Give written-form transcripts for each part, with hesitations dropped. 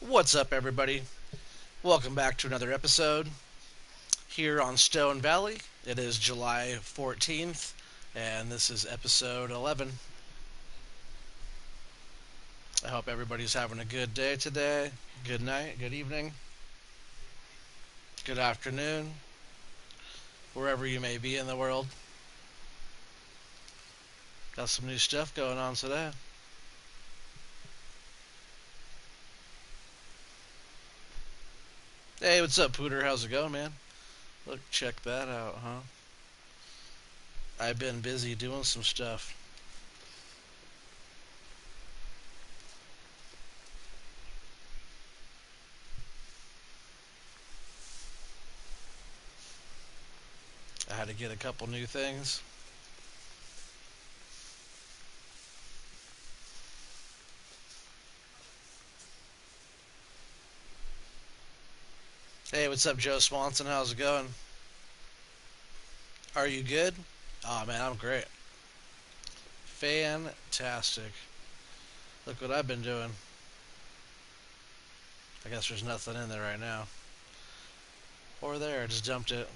What's up, everybody? Welcome back to another episode here on Stone Valley. It is July 14th, and this is episode 11. I hope everybody's having a good day today, good night, good evening, good afternoon, wherever you may be in the world. Got some new stuff going on today. Hey, what's up, Pooter? How's it going, man? Look, check that out, huh? I've been busy doing some stuff. I had to get a couple new things. Hey, what's up, Joe Swanson? How's it going? Are you good? Oh man, I'm great. Fantastic. Look what I've been doing. I guess there's nothing in there right now. Or there, I just dumped it.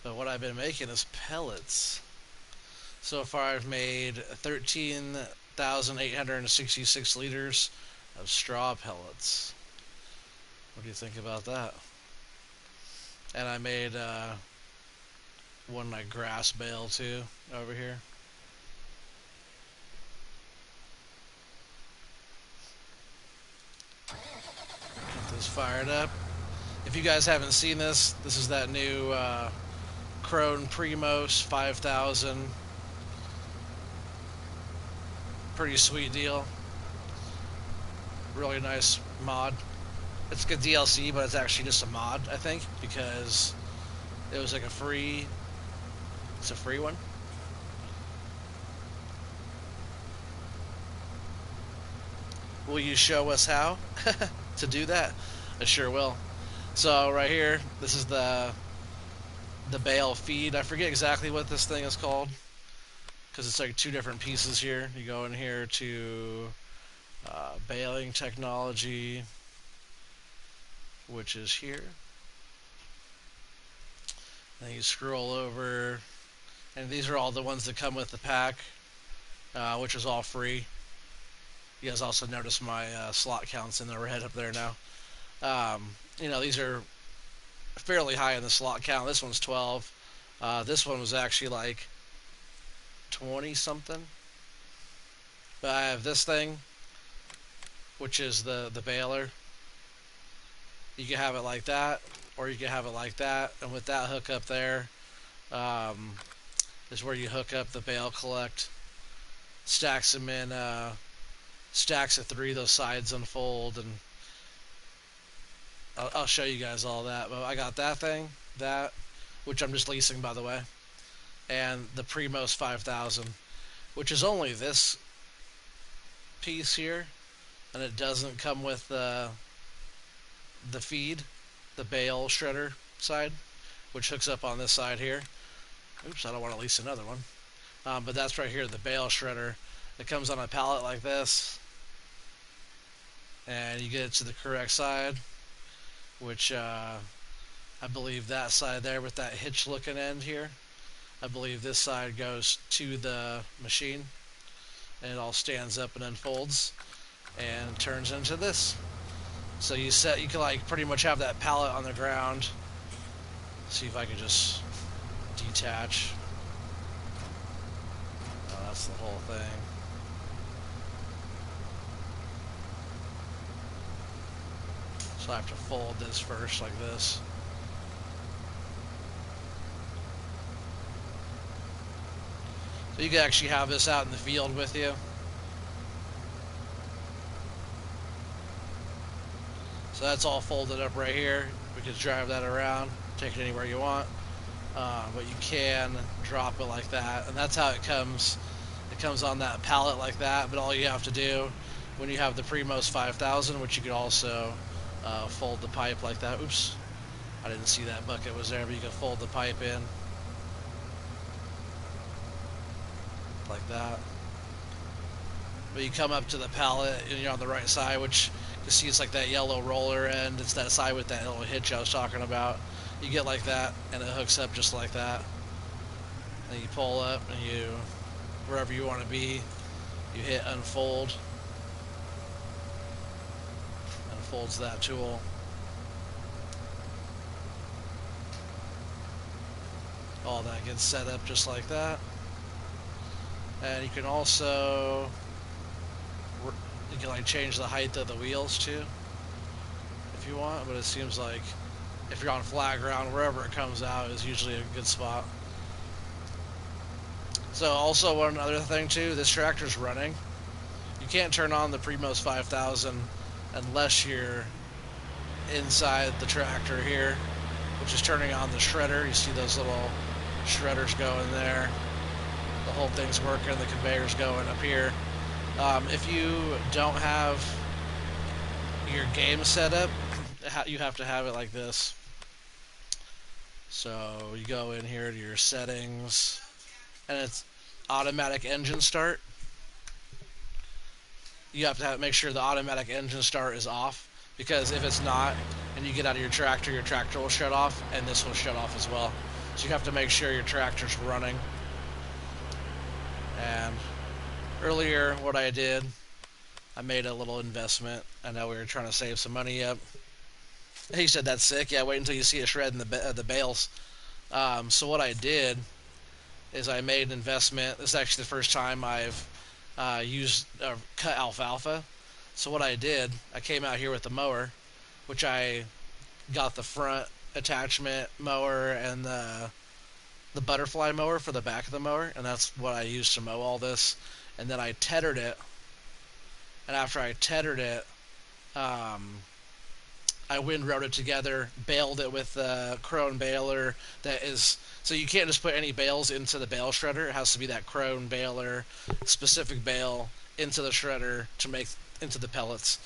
But what I've been making is pellets. So far I've made 13,866 liters of straw pellets. What do you think about that? And I made one like grass bale too over here. Get this fired up. If you guys haven't seen this, this is that new Krone Primos 5000. Pretty sweet deal. Really nice mod. It's a good DLC, but it's actually just a mod, I think, because it was like a free. It's a free one. Will you show us how to do that? I sure will. So right here, this is the bale feed. I forget exactly what this thing is called because it's like two different pieces here. You go in here to baling technology, which is here. Then you scroll over, and these are all the ones that come with the pack, which is all free. You guys also notice my slot counts in the red up there now. These are fairly high in the slot count. This one's 12. This one was actually like 20 something. But I have this thing, which is the baler. You can have it like that, or you can have it like that. And with that hook up there, is where you hook up the bale collect. Stacks them in stacks of 3. Those sides unfold, and I'll show you guys all that. But I got that thing, that, which I'm just leasing, by the way, and the Primos 5000, which is only this piece here, and it doesn't come with the feed, the bale shredder side, which hooks up on this side here. Oops, I don't want to lease another one. But that's right here, the bale shredder. It comes on a pallet like this, and you get it to the correct side, which I believe that side there with that hitch looking end here, I believe this side goes to the machine, and it all stands up and unfolds and turns into this. So you can like pretty much have that pallet on the ground. See if I can just detach. Oh, that's the whole thing. So I have to fold this first like this. So you can actually have this out in the field with you. So that's all folded up right here. We can drive that around, take it anywhere you want. But you can drop it like that, and that's how it comes. It comes on that pallet like that, but all you have to do when you have the Primos 5000, which you could also fold the pipe like that. Oops, I didn't see that bucket was there, but you can fold the pipe in like that. But you come up to the pallet and you're on the right side, which You see it's like that yellow roller end. It's that side with that little hitch I was talking about. You get like that, and it hooks up just like that. And you pull up, and you, wherever you want to be, you hit unfold. Unfolds that tool. All that gets set up just like that. And you can also, you can like change the height of the wheels too, if you want. But it seems like if you're on flat ground, wherever it comes out is usually a good spot. So also one other thing too, this tractor's running. You can't turn on the Primos 5000 unless you're inside the tractor here, which is turning on the shredder. You see those little shredders going there. The whole thing's working, the conveyor's going up here. If you don't have your game set up, you have to have it like this. So you go in here to your settings, and it's automatic engine start. You have to make sure the automatic engine start is off, because if it's not, and you get out of your tractor will shut off, and this will shut off as well. So you have to make sure your tractor's running. And earlier, what I did, I made a little investment. I know we were trying to save some money up. He said, that's sick. Yeah, wait until you see it shred in the bales. So what I did is I made an investment. This is actually the first time I've cut alfalfa. So what I did, I came out here with the mower, which I got the front attachment mower and the butterfly mower for the back of the mower, and that's what I used to mow all this. And then I tethered it, and after I tethered it, I windrowed it together, baled it with a Krone baler that is, so you can't just put any bales into the bale shredder. It has to be that Krone baler specific bale into the shredder to make into the pellets.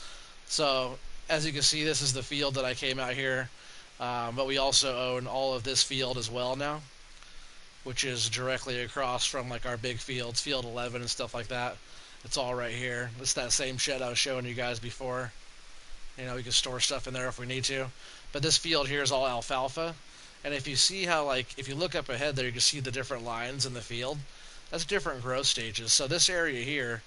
So as you can see, this is the field that I came out here, but we also own all of this field as well now, which is directly across from like our big fields, field 11 and stuff like that. It's all right here. It's that same shed I was showing you guys before. You know, we can store stuff in there if we need to. But this field here is all alfalfa. And if you see how, like, if you look up ahead there, you can see the different lines in the field. That's different growth stages. So this area here,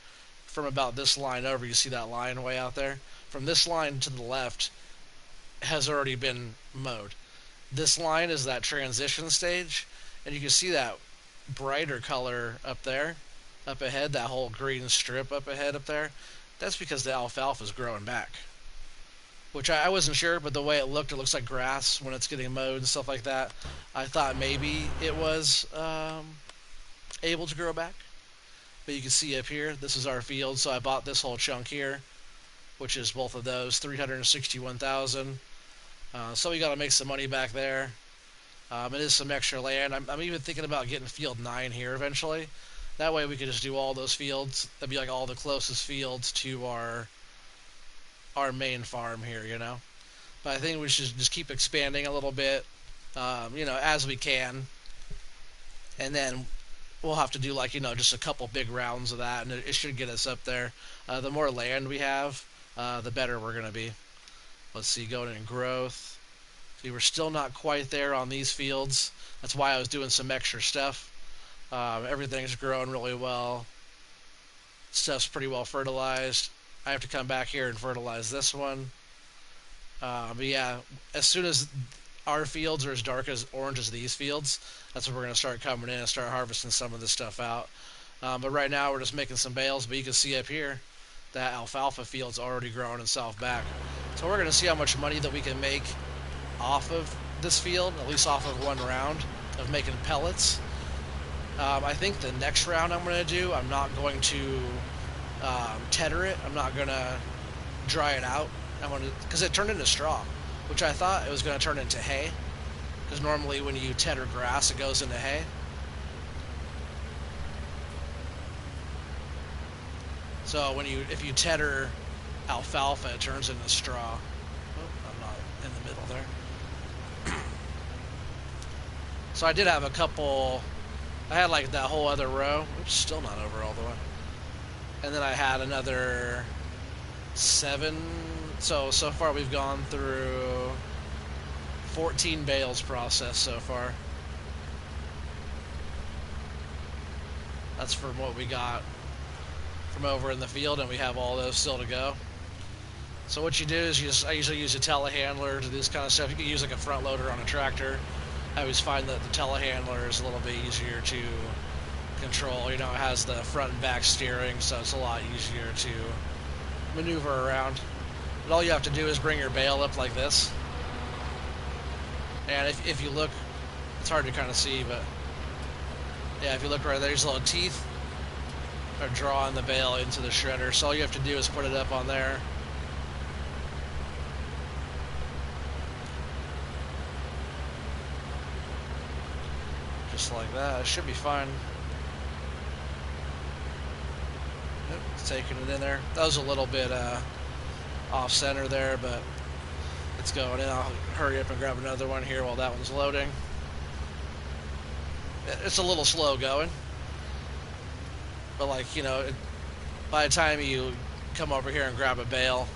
from about this line over, you see that line way out there? From this line to the left has already been mowed. This line is that transition stage. And you can see that brighter color up there, up ahead, that whole green strip up ahead up there. That's because the alfalfa is growing back. Which I wasn't sure, but the way it looks like grass when it's getting mowed and stuff like that. I thought maybe it was able to grow back. But you can see up here, this is our field, so I bought this whole chunk here, which is both of those, 361,000. So we got to make some money back there. It is some extra land. I'm even thinking about getting field 9 here eventually. That way we could just do all those fields. That'd be like all the closest fields to our main farm here, you know. But I think we should just keep expanding a little bit, you know, as we can. And then we'll have to do like, you know, just a couple big rounds of that, and it should get us up there. The more land we have, the better we're going to be. Let's see, going in growth. See, we're still not quite there on these fields. That's why I was doing some extra stuff. Everything's growing really well. Stuff's pretty well fertilized. I have to come back here and fertilize this one. But yeah, as soon as our fields are as dark as orange as these fields, that's when we're going to start coming in and start harvesting some of this stuff out. But right now we're just making some bales. But you can see up here that alfalfa field's already growing itself back. So we're going to see how much money that we can make off of this field, at least off of one round of making pellets. I think the next round I'm going to do, I'm not going to tether it. I'm not going to dry it out. Because it turned into straw, which I thought it was going to turn into hay. Because normally when you tether grass, it goes into hay. So if you tether alfalfa, it turns into straw. Oh, I'm not in the middle there. So I did have a couple. I had like that whole other row, which is still not over all the way. And then I had another So far we've gone through 14 bales processed so far. That's from what we got from over in the field, and we have all those still to go. So what you do is I usually use a telehandler to do this kind of stuff. You can use like a front loader on a tractor. I always find that the telehandler is a little bit easier to control. You know, it has the front and back steering, so it's a lot easier to maneuver around. But all you have to do is bring your bale up like this. And if you look, it's hard to kind of see, but yeah, if you look right there, there's little teeth are drawing the bale into the shredder. So all you have to do is put it up on there. Just like that. It should be fine. Yep, it's taking it in there. That was a little bit off center there, but it's going in. I'll hurry up and grab another one here while that one's loading. It's a little slow going, but like, you know, by the time you come over here and grab a bale,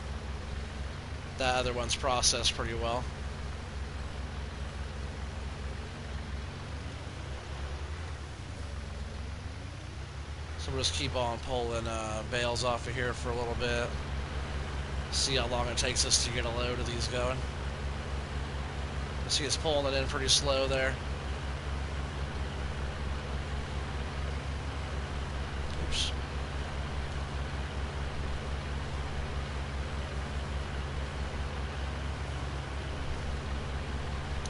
that other one's processed pretty well. So we'll just keep on pulling bales off of here for a little bit. See how long it takes us to get a load of these going. See, it's pulling it in pretty slow there. Oops.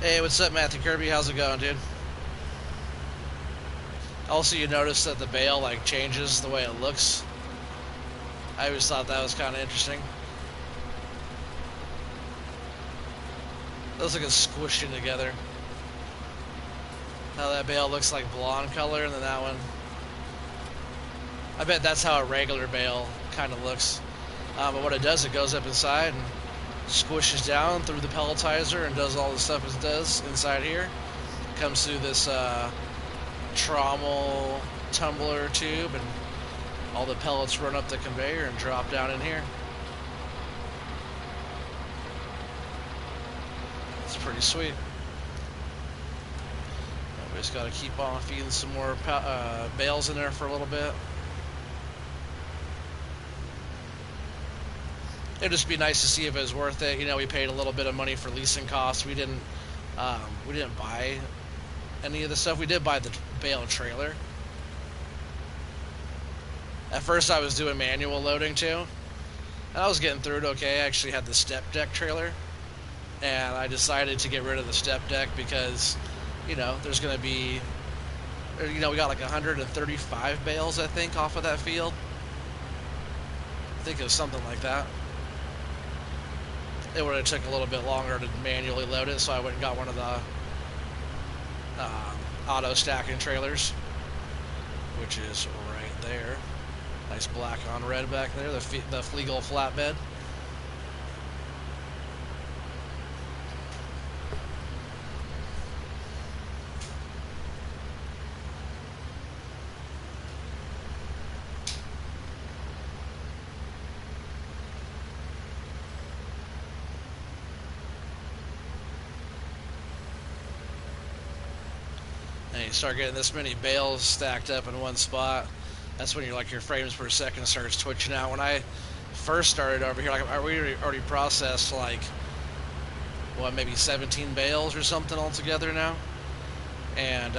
Hey, what's up, Matthew Kirby? How's it going, dude? Also, you notice that the bale like changes the way it looks. I always thought that was kind of interesting. It looks like it's squished in together. How that bale looks like blonde color, and then that one. I bet that's how a regular bale kind of looks. But what it does, it goes up inside and squishes down through the pelletizer and does all the stuff it does inside here. Comes through this trommel tumbler tube, and all the pellets run up the conveyor and drop down in here. It's pretty sweet. We just got to keep on feeding some more bales in there for a little bit. It'd just be nice to see if it was worth it. You know, we paid a little bit of money for leasing costs. We didn't buy any of the stuff. We did buy the bale trailer. At first I was doing manual loading too, and I was getting through it okay. I actually had the step deck trailer, and I decided to get rid of the step deck because, you know, there's going to be, you know, we got like 135 bales, I think, off of that field. I think it was something like that. It would have took a little bit longer to manually load it, so I went and got one of the auto stacking trailers, which is right there. Nice black on red back there, the Flegel flatbed. And you start getting this many bales stacked up in one spot. That's when your frames per second starts twitching out. When I first started over here, like we already processed like what, maybe 17 bales or something altogether now. And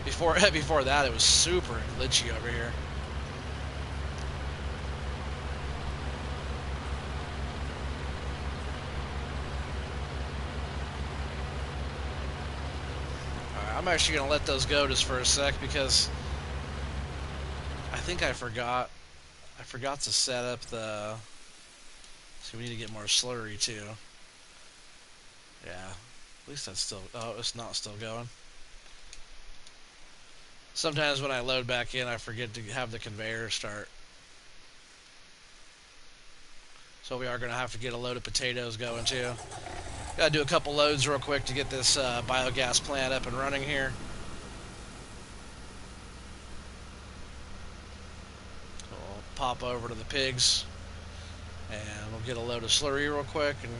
before that, it was super glitchy over here. I'm actually going to let those go just for a sec because I think I forgot to set up the... See, we need to get more slurry too. Yeah, at least that's still... Oh, it's not still going. Sometimes when I load back in, I forget to have the conveyor start. So we are going to have to get a load of potatoes going too. Got to do a couple loads real quick to get this biogas plant up and running here. We'll pop over to the pigs. And we'll get a load of slurry real quick and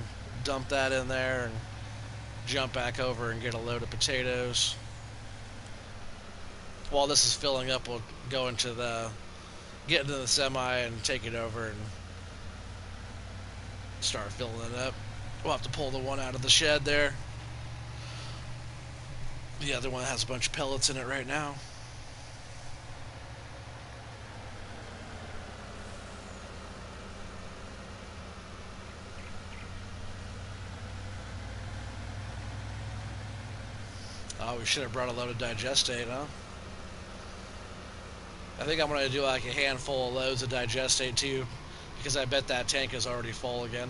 dump that in there and jump back over and get a load of potatoes. While this is filling up, we'll go into get into the semi and take it over and start filling it up. We'll have to pull the one out of the shed there. The other one has a bunch of pellets in it right now. Oh, we should have brought a load of digestate, huh? I think I'm going to do like a handful of loads of digestate too, because I bet that tank is already full again.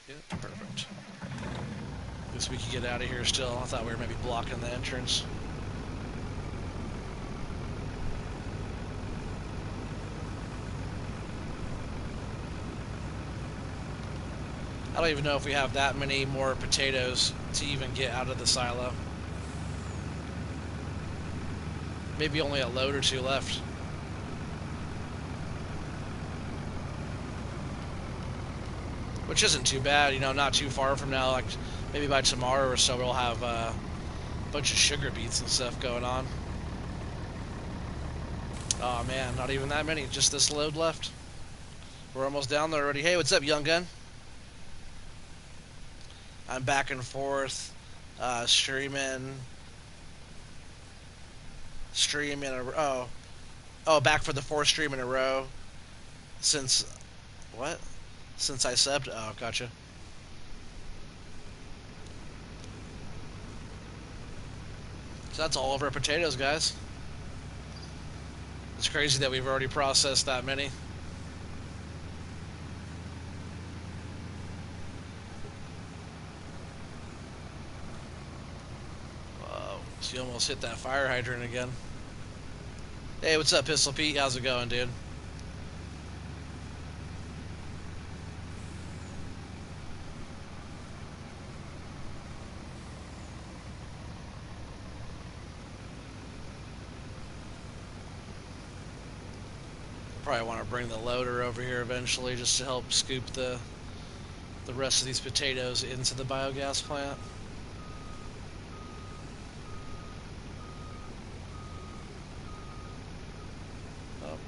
Yeah, perfect. Guess we could get out of here still. I thought we were maybe blocking the entrance. I don't even know if we have that many more potatoes to even get out of the silo. Maybe only a load or two left. Which isn't too bad, you know, not too far from now. Like maybe by tomorrow or so we'll have a bunch of sugar beets and stuff going on. Oh man, not even that many, just this load left. We're almost down there already. Hey, what's up, young gun? I'm back and forth, streaming, back for the fourth stream in a row since what? Since I subbed. Oh, gotcha. So that's all of our potatoes, guys. It's crazy that we've already processed that many. Whoa, so you almost hit that fire hydrant again. Hey, what's up, Pistol Pete? How's it going, dude? Probably want to bring the loader over here eventually just to help scoop the rest of these potatoes into the biogas plant. Oh.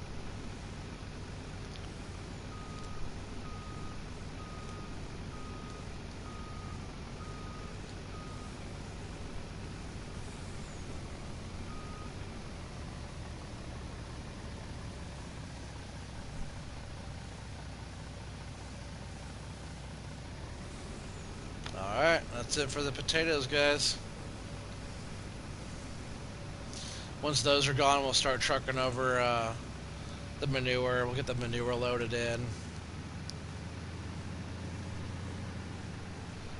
Alright, that's it for the potatoes, guys. Once those are gone, we'll start trucking over the manure. We'll get the manure loaded in.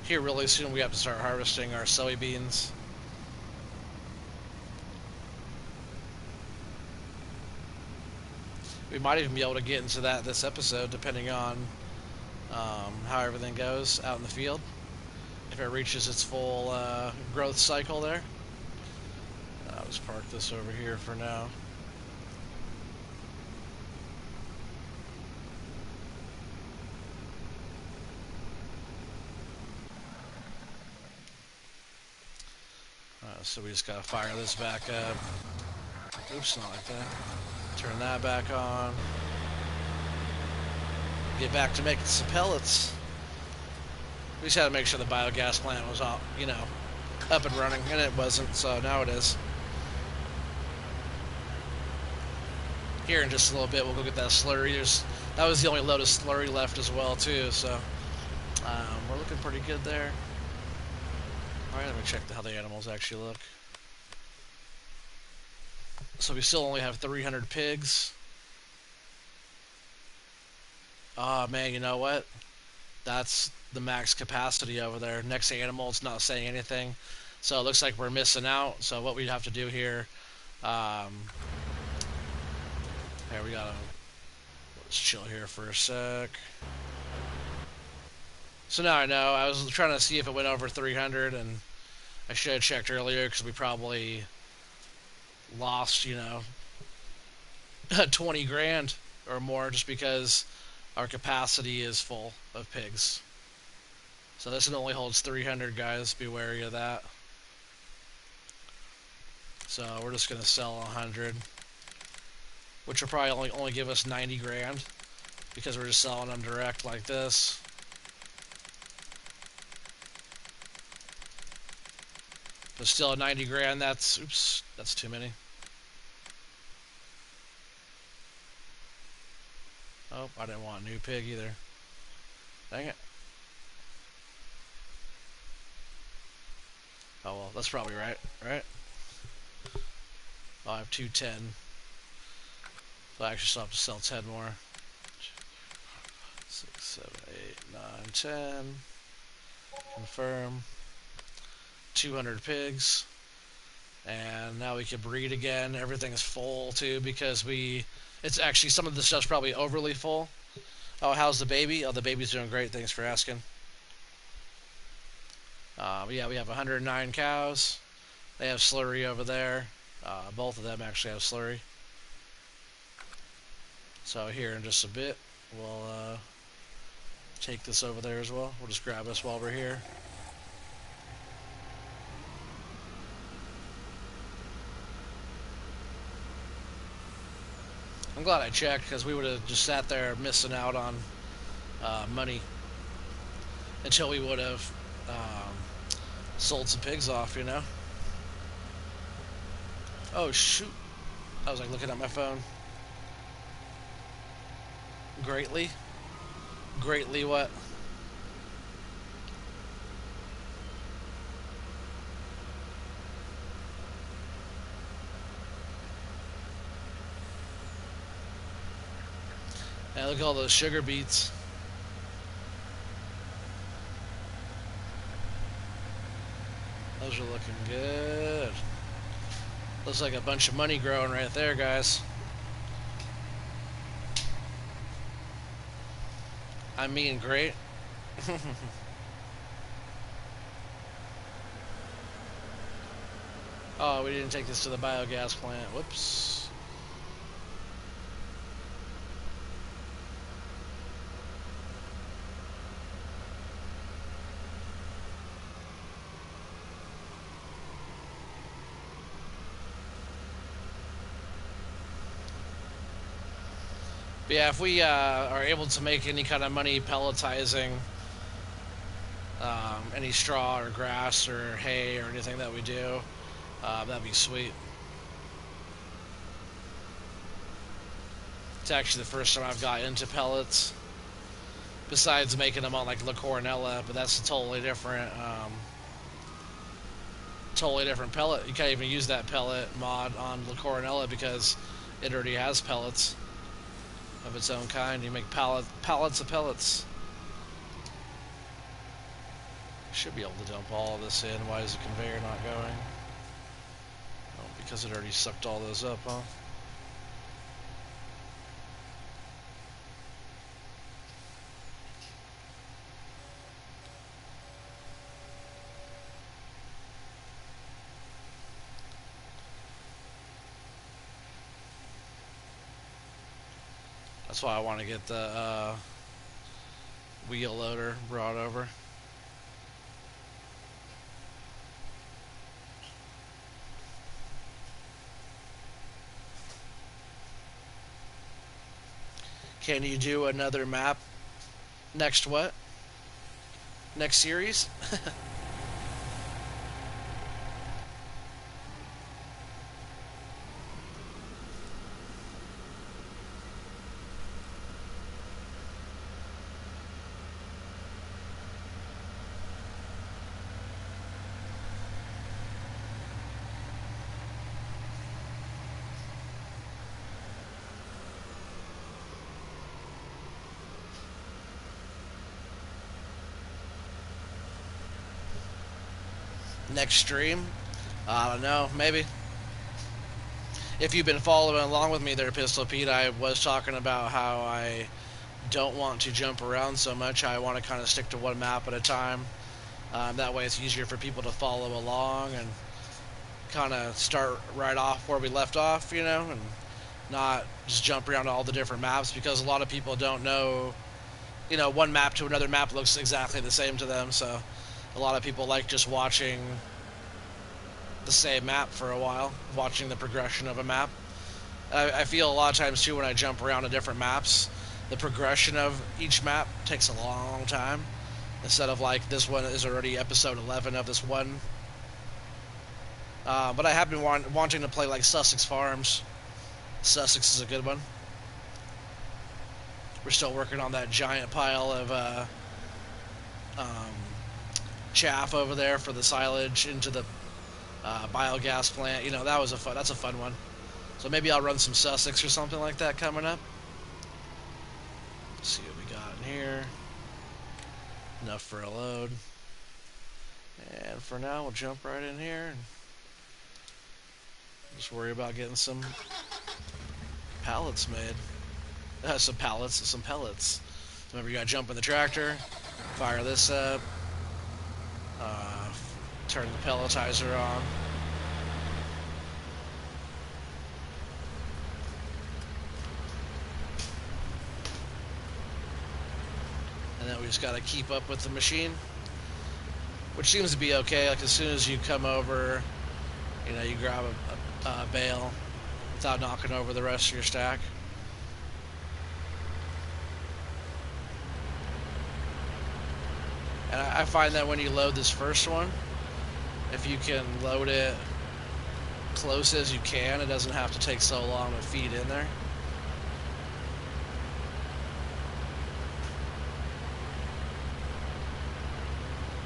Here really soon we have to start harvesting our soybeans. We might even be able to get into that this episode, depending on how everything goes out in the field. If it reaches its full growth cycle there. I'll just park this over here for now. So we just gotta fire this back up. Oops, not like that. Turn that back on. Get back to making some pellets. We just had to make sure the biogas plant was up, you know, up and running, and it wasn't, so now it is. Here in just a little bit, we'll go get that slurry. That was the only load of slurry left as well, too, so we're looking pretty good there. Alright, let me check how the animals actually look. So we still only have 300 pigs. Oh man, you know what? That's the max capacity over there. Next animal, it's not saying anything. So it looks like we're missing out. So what we'd have to do here, here we gotta, let's chill here for a sec. So now I know. I was trying to see if it went over 300, and I should have checked earlier because we probably lost, 20 grand or more just because our capacity is full of pigs. So this one only holds 300, guys. Be wary of that. So we're just going to sell 100, which will probably only give us 90 grand because we're just selling them direct like this. But still 90 grand, that's too many. Oh, I didn't want a new pig either. Dang it. Oh well, that's probably right, right? Oh, I have 210. So I actually still have to sell 10 more. 6, 7, 8, 9, 10. Confirm. 200 pigs. And now we can breed again. Everything is full too because it's actually, some of the stuff's probably overly full. Oh, how's the baby? Oh, the baby's doing great. Thanks for asking. Yeah, we have 109 cows. They have slurry over there. Both of them actually have slurry. So here in just a bit, we'll take this over there as well. We'll just grab this while we're here. I'm glad I checked because we would have just sat there missing out on money until we would have sold some pigs off, Oh, shoot. I was like looking at my phone. Greatly? Greatly what? Yeah, look at all those sugar beets. Those are looking good. Looks like a bunch of money growing right there, guys. I mean, great. Oh, we didn't take this to the biogas plant. Whoops. But yeah, if we are able to make any kind of money pelletizing any straw or grass or hay or anything that we do, that'd be sweet. It's actually the first time I've got into pellets, besides making them on like La Coronella, but that's a totally different pellet. You can't even use that pellet mod on La Coronella because it already has pellets of its own kind. You make pallets of pellets. Should be able to dump all of this in. Why is the conveyor not going? Oh, because it already sucked all those up, huh? That's why I want to get the wheel loader brought over. Can you do another map next what? Next series? Next stream? I don't know, maybe. If you've been following along with me there, Pistol Pete, I was talking about how I don't want to jump around so much. I want to kind of stick to one map at a time. That way it's easier for people to follow along and kind of start right off where we left off, and not just jump around to all the different maps, because a lot of people don't know, one map to another map looks exactly the same to them, so a lot of people like just watching the same map for a while, watching the progression of a map. I feel a lot of times too when I jump around to different maps, the progression of each map takes a long time, instead of like this one is already episode 11 of this one. But I have been wanting to play like Sussex Farms. Sussex is a good one. We're still working on that giant pile of um, chaff over there for the silage into the biogas plant. That's a fun one. So maybe I'll run some Sussex or something like that coming up. Let's see what we got in here. Enough for a load. And for now, we'll jump right in here and just worry about getting some pallets made. Some pellets. Remember, you gotta jump in the tractor, fire this up, turn the pelletizer on. And then we just gotta keep up with the machine, which seems to be okay. Like as soon as you come over, you grab a bale without knocking over the rest of your stack. And I find that when you load this first one, if you can load it close as you can, it doesn't have to take so long to feed in there.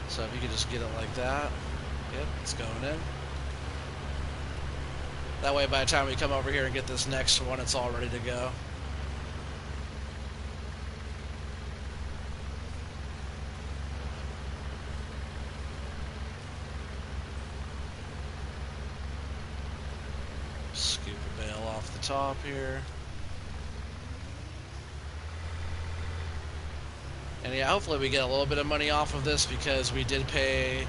So if you could just get it like that, yep, it's going in. That way by the time we come over here and get this next one, it's all ready to go. Scoop a bale off the top here. And yeah, hopefully we get a little bit of money off of this, because we did pay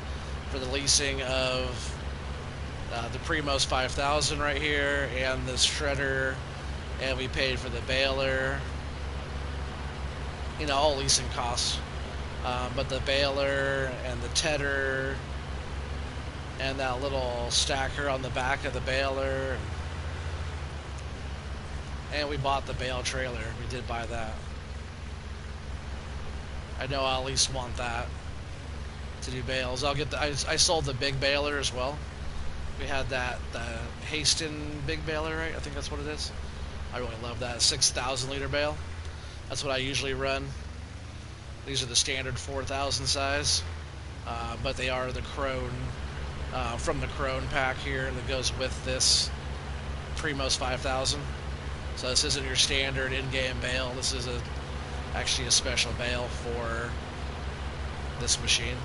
for the leasing of the Primos 5000 right here, and this shredder, and we paid for the baler. All leasing costs. But the baler and the tedder and that little stacker on the back of the baler, and we bought the bale trailer. We did buy that. I know I'll at least want that to do bales. I'll get I sold the big baler as well. We had the Haston big baler, right? I think that's what it is. I really love that 6,000 liter bale. That's what I usually run. These are the standard 4,000 size, but they are the Crone, from the Crone pack here, that goes with this Primos 5000. So this isn't your standard in-game bale. This is actually a special bale for this machine.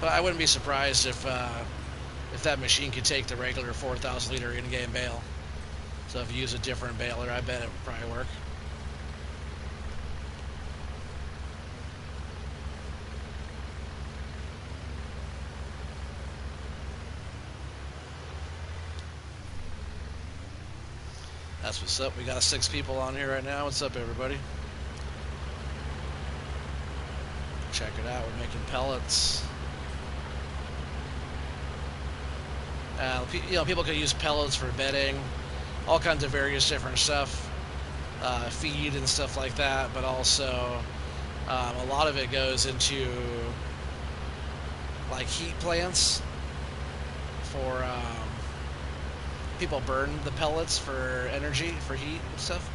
But I wouldn't be surprised if that machine could take the regular 4,000 liter in-game bale. So if you use a different baler, I bet it would probably work. That's what's up. We got 6 people on here right now. What's up, everybody? Check it out. We're making pellets. People can use pellets for bedding, all kinds of various different stuff, feed and stuff like that. But also, a lot of it goes into like heat plants for. People burn the pellets for energy, for heat and stuff.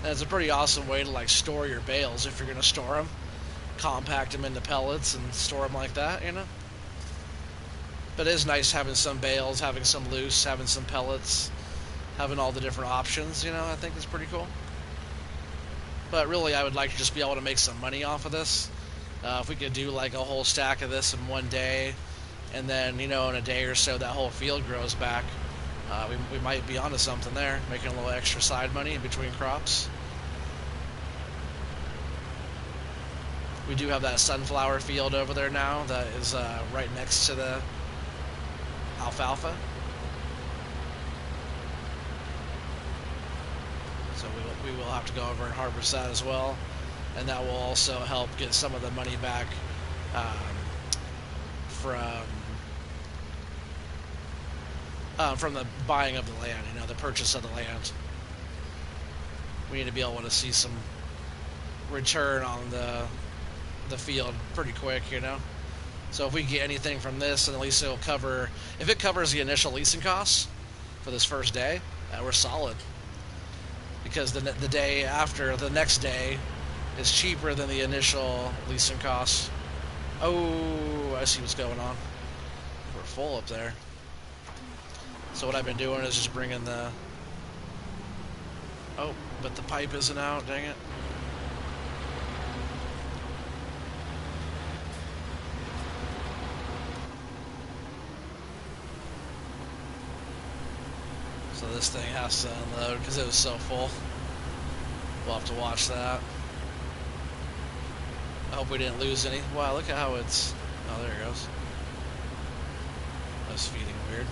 And it's a pretty awesome way to like store your bales if you're going to store them. Compact them into pellets and store them like that, But it is nice having some bales, having some loose, having some pellets, having all the different options, I think is pretty cool. But really, I would like to just be able to make some money off of this. If we could do like a whole stack of this in one day, and then in a day or so that whole field grows back, we might be onto something there, making a little extra side money in between crops. We do have that sunflower field over there now that is right next to the alfalfa. So we will have to go over and harvest that as well. And that will also help get some of the money back from the buying of the land, the purchase of the land. We need to be able to see some return on the field pretty quick, So if we get anything from this, then at least it'll cover, if it covers the initial leasing costs for this first day, we're solid. Because the day after, the next day, is cheaper than the initial leasing costs. Oh, I see what's going on. We're full up there. So what I've been doing is just bringing the... Oh, but the pipe isn't out, dang it. So this thing has to unload because it was so full. We'll have to watch that. I hope we didn't lose any. Wow, look at how it's... Oh, there it goes. That's feeding weird.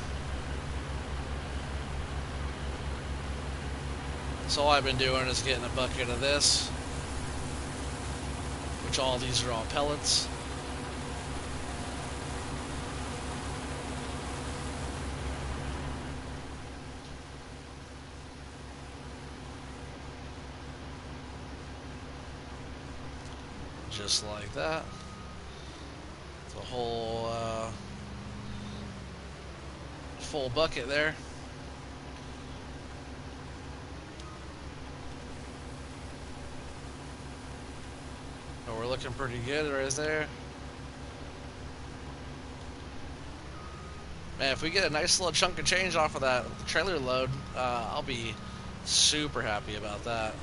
So all I've been doing is getting a bucket of this, which all these are all pellets. Just like that. The whole full bucket there. Oh, we're looking pretty good right there. Man, if we get a nice little chunk of change off of that trailer load, I'll be super happy about that.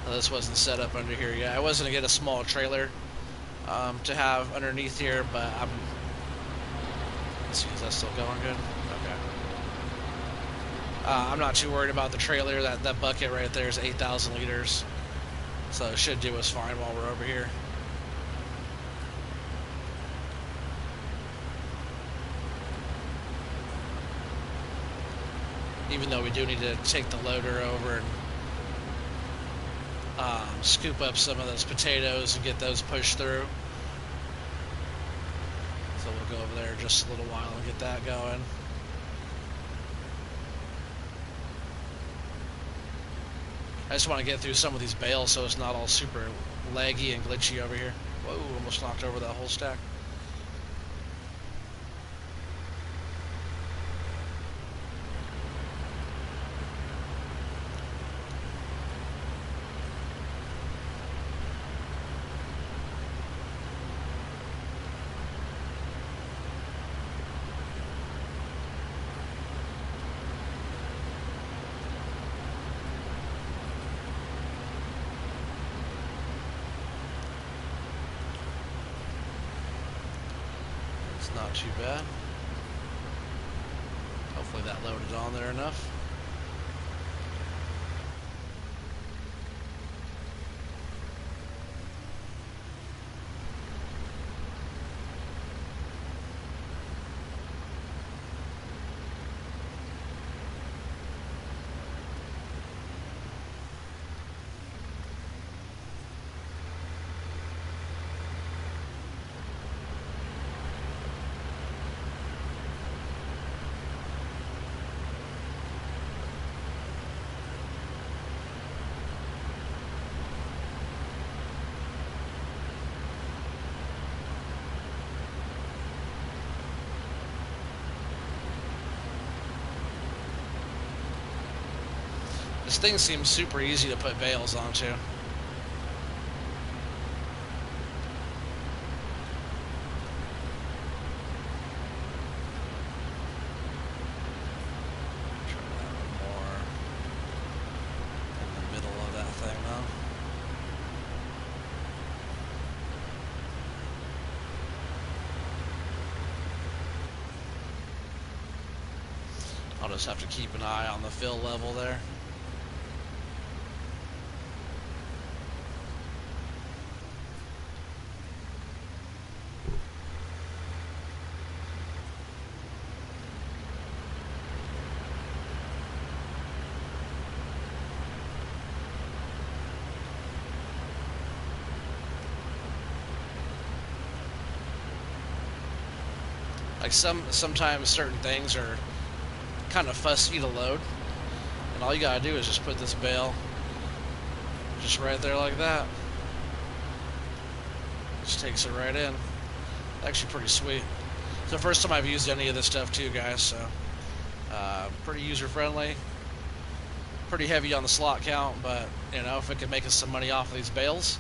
This wasn't set up under here yet. I was going to get a small trailer to have underneath here, but let's see, is that still going good? Okay. I'm not too worried about the trailer. That bucket right there is 8,000 liters, so it should do us fine while we're over here. Even though we do need to take the loader over and scoop up some of those potatoes and get those pushed through. So we'll go over there just a little while and get that going. I just want to get through some of these bales so it's not all super laggy and glitchy over here. Whoa, almost knocked over that whole stack. Not too bad. Hopefully that loaded on there enough. This thing seems super easy to put bales onto. Turn that more in the middle of that thing now. I'll just have to keep an eye on the fill level there. Like sometimes certain things are kind of fussy to load, and all you gotta do is just put this bale just right there like that. Just takes it right in. Actually pretty sweet. It's the first time I've used any of this stuff too, guys, so pretty user friendly. Pretty heavy on the slot count, but you know, if it can make us some money off of these bales,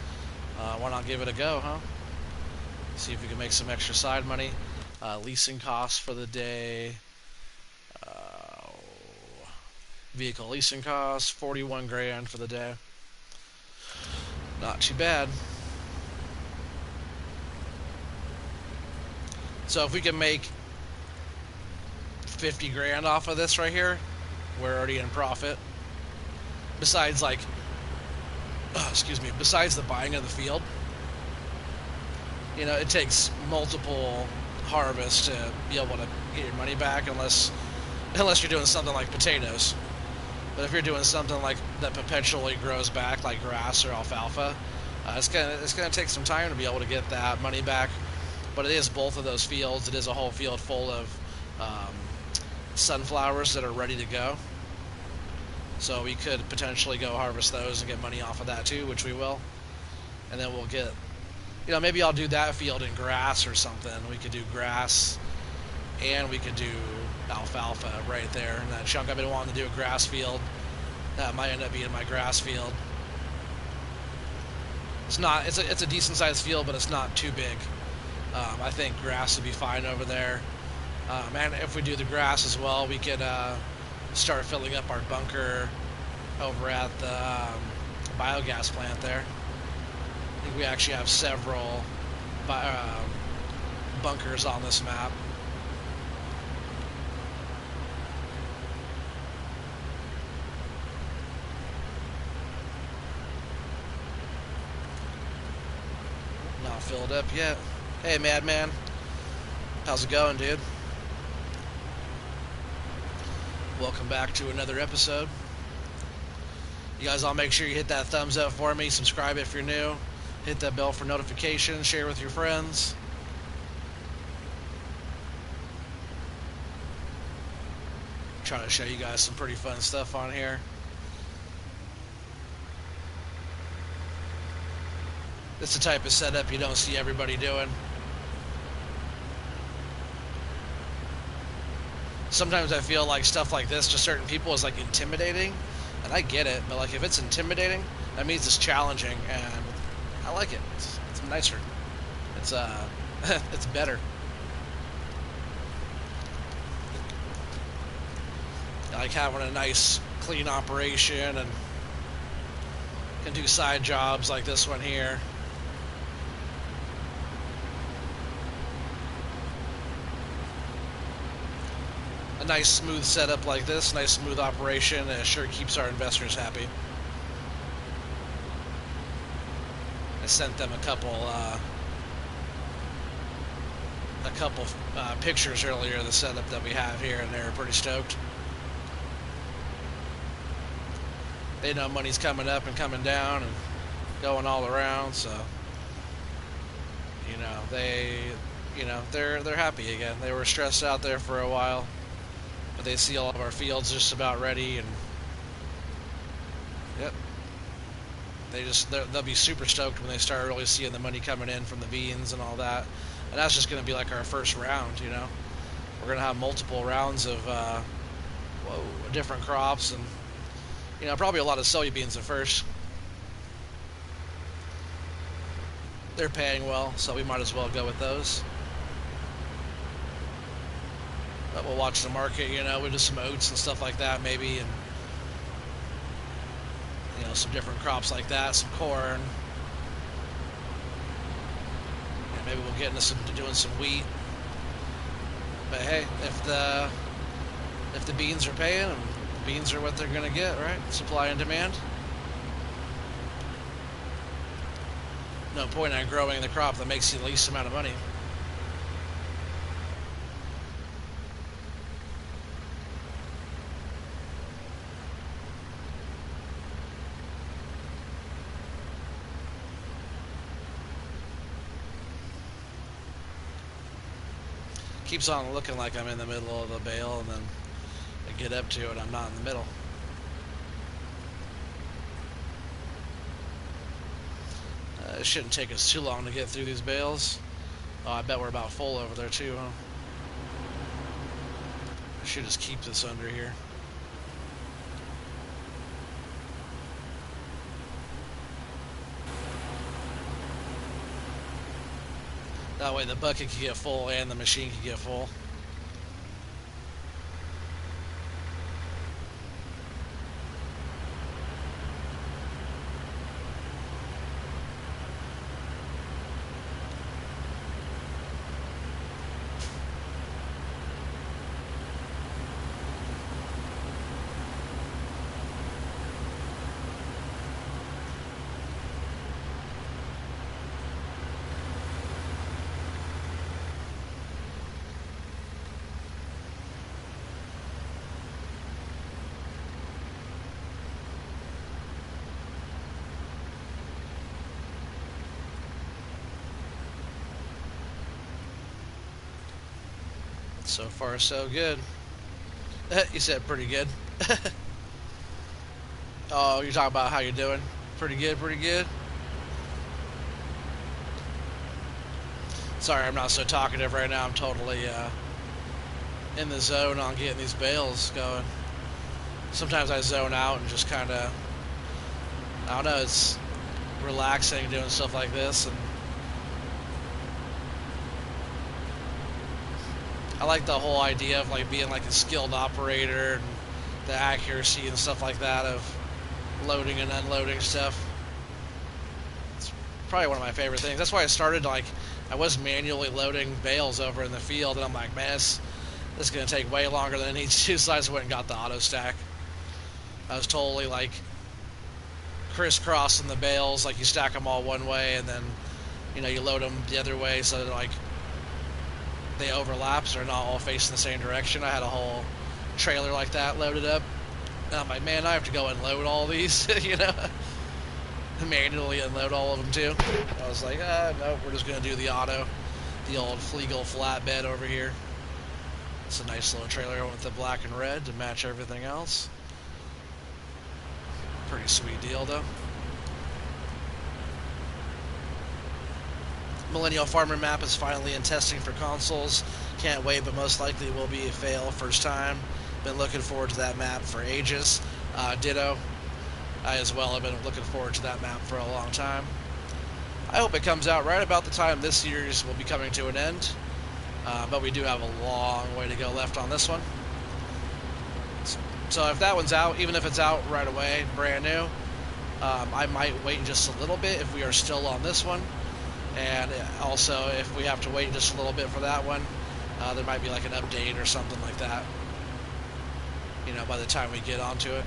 why not give it a go, huh? See if we can make some extra side money. Leasing costs for the day. Vehicle leasing costs, 41 grand for the day. Not too bad. So if we can make 50 grand off of this right here, we're already in profit. Besides, like, excuse me, besides the buying of the field, you know, it takes multiple harvests to be able to get your money back, unless you're doing something like potatoes. But if you're doing something like that perpetually grows back, like grass or alfalfa, it's gonna take some time to be able to get that money back. But it is both of those fields. It is a whole field full of sunflowers that are ready to go. So we could potentially go harvest those and get money off of that too, which we will. And then we'll get, you know, maybe I'll do that field in grass or something. We could do grass, and we could do alfalfa right there in that chunk. I've been wanting to do a grass field. That might end up being my grass field. It's a decent sized field, but it's not too big. I think grass would be fine over there. And if we do the grass as well, we could start filling up our bunker over at the biogas plant there. I think we actually have several bunkers on this map. Not filled up yet. Hey, Madman. How's it going, dude? Welcome back to another episode. You guys all make sure you hit that thumbs up for me. Subscribe if you're new. Hit that bell for notifications. Share with your friends. Trying to show you guys some pretty fun stuff on here. It's the type of setup you don't see everybody doing. Sometimes I feel like stuff like this to certain people is like intimidating, and I get it, but like if it's intimidating, that means it's challenging, and I like it. It's nicer. It's it's better. I like having a nice, clean operation, and can do side jobs like this one here. A nice smooth setup like this, nice smooth operation, and it sure keeps our investors happy. I sent them a couple pictures earlier of the setup that we have here, and they were pretty stoked. They know money's coming up and coming down and going all around, so they're happy again. They were stressed out there for a while. But they see all of our fields just about ready, and yep, they'll be super stoked when they start really seeing the money coming in from the beans and all that. And that's just going to be like our first round, you know. We're going to have multiple rounds of different crops, and you know, probably a lot of soybeans at first. They're paying well, so we might as well go with those. But we'll watch the market, you know, we'll do some oats and stuff like that maybe, and you know, some different crops like that, some corn. And maybe we'll get into doing some wheat. But hey, If the beans are paying, the beans are what they're going to get, right? Supply and demand. No point in growing the crop that makes you the least amount of money. Keeps on looking like I'm in the middle of the bale, and then I get up to it, I'm not in the middle. It shouldn't take us too long to get through these bales. Oh, I bet we're about full over there too, huh? I should just keep this under here. That way the bucket can get full and the machine can get full. So far, so good. You said pretty good. Oh, you're talking about how you're doing? Pretty good, pretty good. Sorry, I'm not so talkative right now. I'm totally in the zone on getting these bales going. Sometimes I zone out and just kind of, I don't know, it's relaxing doing stuff like this. And I like the whole idea of like being like a skilled operator and the accuracy and stuff like that of loading and unloading stuff. It's probably one of my favorite things. That's why I started like I was manually loading bales over in the field, and I'm like, man, this is going to take way longer than it needs to, so I just went and got the auto stack. I was totally like crisscrossing the bales, like you stack them all one way and then you load them the other way so that like they overlap, so they're not all facing the same direction. I had a whole trailer like that loaded up, and I'm like, man, I have to go and load all these, manually unload all of them too. I was like, no, we're just gonna do the auto, the old Flegel flatbed over here. It's a nice little trailer with the black and red to match everything else. Pretty sweet deal though. Millennial Farmer map is finally in testing for consoles. Can't wait, but most likely will be a fail first time. Been looking forward to that map for ages. Ditto. I as well have been looking forward to that map for a long time. I hope it comes out right about the time this series will be coming to an end. But we do have a long way to go left on this one. So if that one's out, even if it's out right away, brand new, I might wait just a little bit if we are still on this one. And also, if we have to wait just a little bit for that one, there might be like an update or something like that, by the time we get onto it.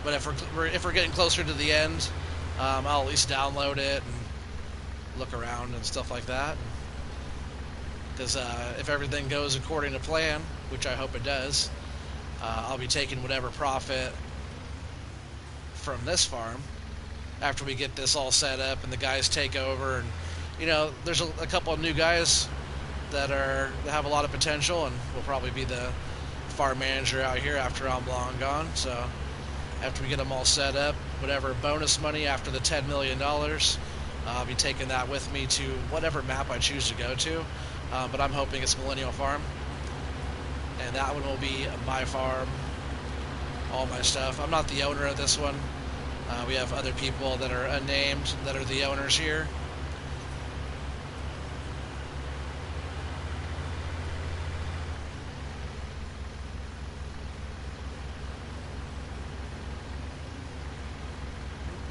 But if we're getting closer to the end, I'll at least download it and look around and stuff like that. Because if everything goes according to plan, which I hope it does, I'll be taking whatever profit from this farm after we get this all set up and the guys take over. And there's a couple of new guys that have a lot of potential, and will probably be the farm manager out here after I'm long gone. So after we get them all set up, whatever bonus money after the $10 million, I'll be taking that with me to whatever map I choose to go to. But I'm hoping it's Millennial Farm, and that one will be my farm, all my stuff. I'm not the owner of this one. We have other people that are unnamed that are the owners here.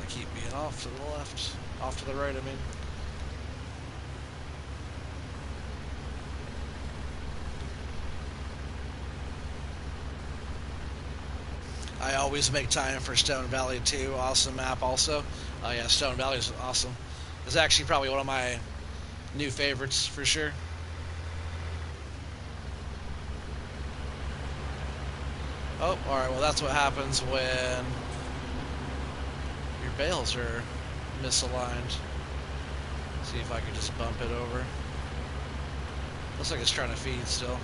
I keep being off to the left, off to the right, I mean. I always make time for Stone Valley too. Awesome map also. Oh yeah, Stone Valley is awesome. It's actually probably one of my new favorites for sure. Oh, alright, well that's what happens when your bales are misaligned. See if I can just bump it over. Looks like it's trying to feed still.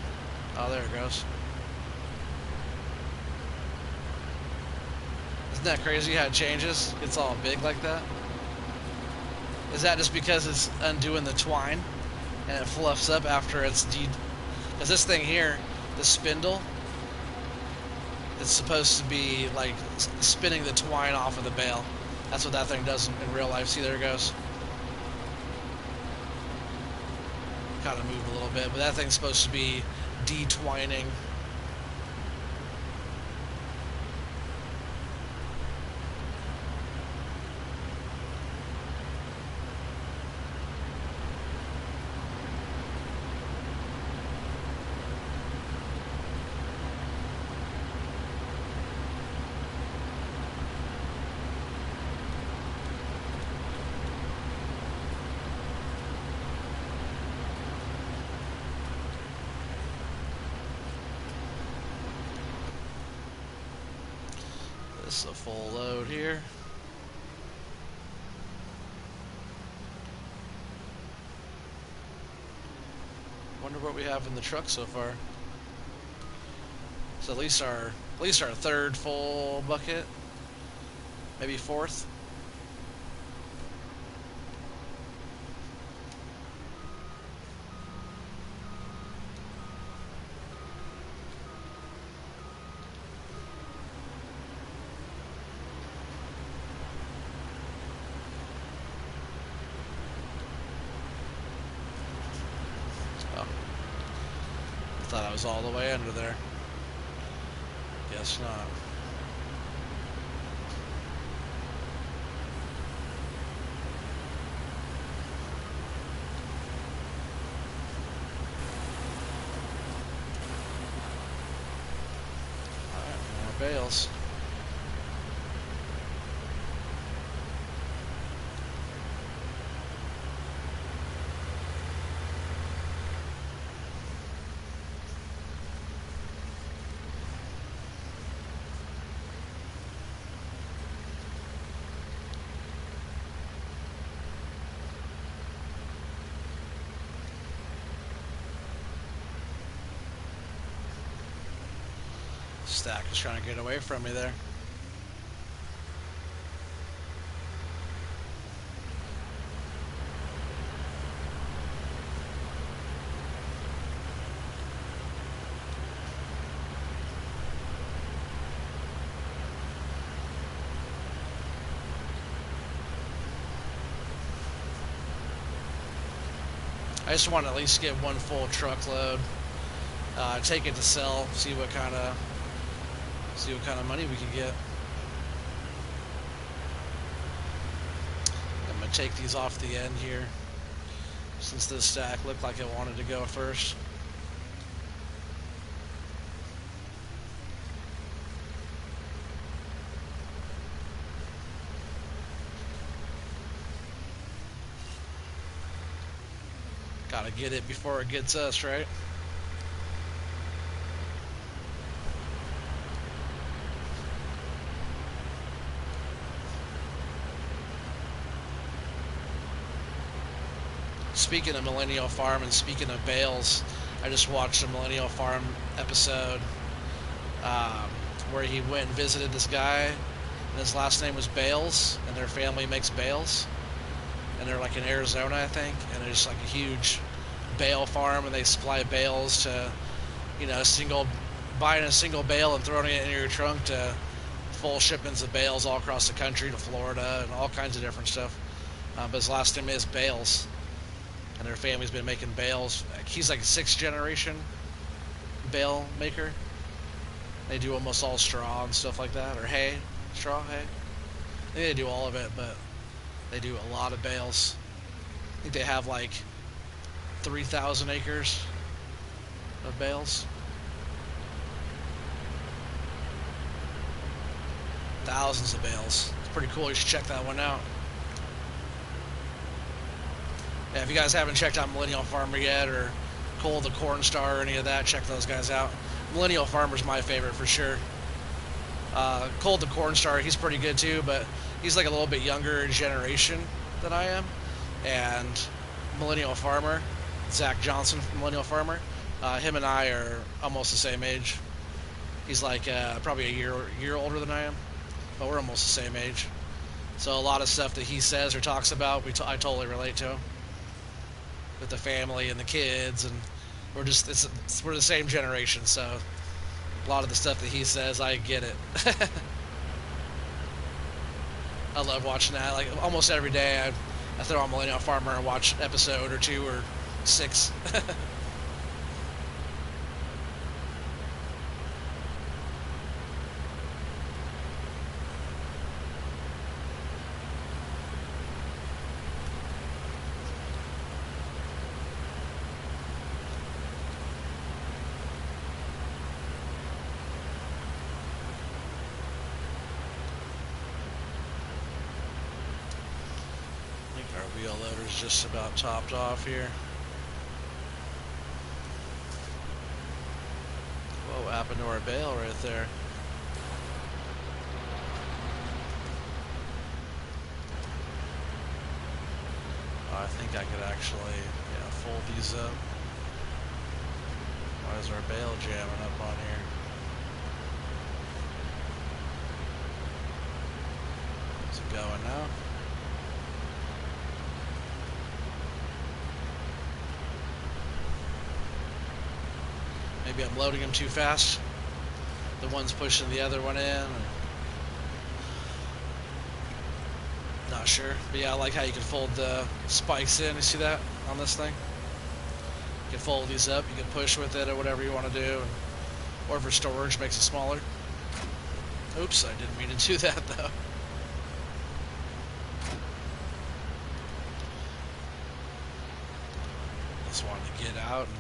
Oh, there it goes. Isn't that crazy how it changes? It's all big like that. Is that just because it's undoing the twine and it fluffs up after it's because this thing here, the spindle, it's supposed to be like spinning the twine off of the bale. That's what that thing does in real life. See, there it goes. Kind of moved a little bit, but that thing's supposed to be detwining. This is a full load here. Wonder what we have in the truck so far. So at least our third full bucket, maybe fourth. Oh, I thought I was all the way under there. Guess not. Alright, more bales. Stack is trying to get away from me there. I just want to at least get one full truckload, take it to sell, see what kind of money we can get. I'm gonna take these off the end here, since this stack looked like it wanted to go first. Gotta get it before it gets us, right? Speaking of Millennial Farm and speaking of bales, I just watched a Millennial Farm episode where he went and visited this guy, and his last name was Bales, and their family makes bales, and they're like in Arizona, I think, and there's like a huge bale farm, and they supply bales to, you know, buying a single bale and throwing it in your trunk to full shipments of bales all across the country to Florida and all kinds of different stuff. But his last name is Bales, and their family's been making bales. He's like a sixth generation bale maker. They do almost all straw and stuff like that, or hay, straw hay. I think they do all of it, but they do a lot of bales. I think they have like 3,000 acres of bales. Thousands of bales. It's pretty cool. You should check that one out. Yeah, if you guys haven't checked out Millennial Farmer yet, or Cole the Corn Star, or any of that, check those guys out. Millennial Farmer's my favorite for sure. Cole the Corn Star, he's pretty good too, but he's like a little bit younger generation than I am. And Millennial Farmer, Zach Johnson from Millennial Farmer, him and I are almost the same age. He's like probably a year older than I am, but we're almost the same age. So a lot of stuff that he says or talks about, I totally relate to him. With the family and the kids, and we're the same generation, so a lot of the stuff that he says, I get it. I love watching that. Like almost every day, I throw on Millennial Farmer and watch an episode or 2 or 6. Our wheel loader's just about topped off here. Whoa, what happened to our bale right there? Oh, I think I could actually, fold these up. Why is our bale jamming up on here? Is it going now? Maybe I'm loading them too fast. The one's pushing the other one in. Not sure. But yeah, I like how you can fold the spikes in. You see that on this thing? You can fold these up. You can push with it or whatever you want to do. Or for storage, makes it smaller. Oops, I didn't mean to do that though. Just wanted to get out and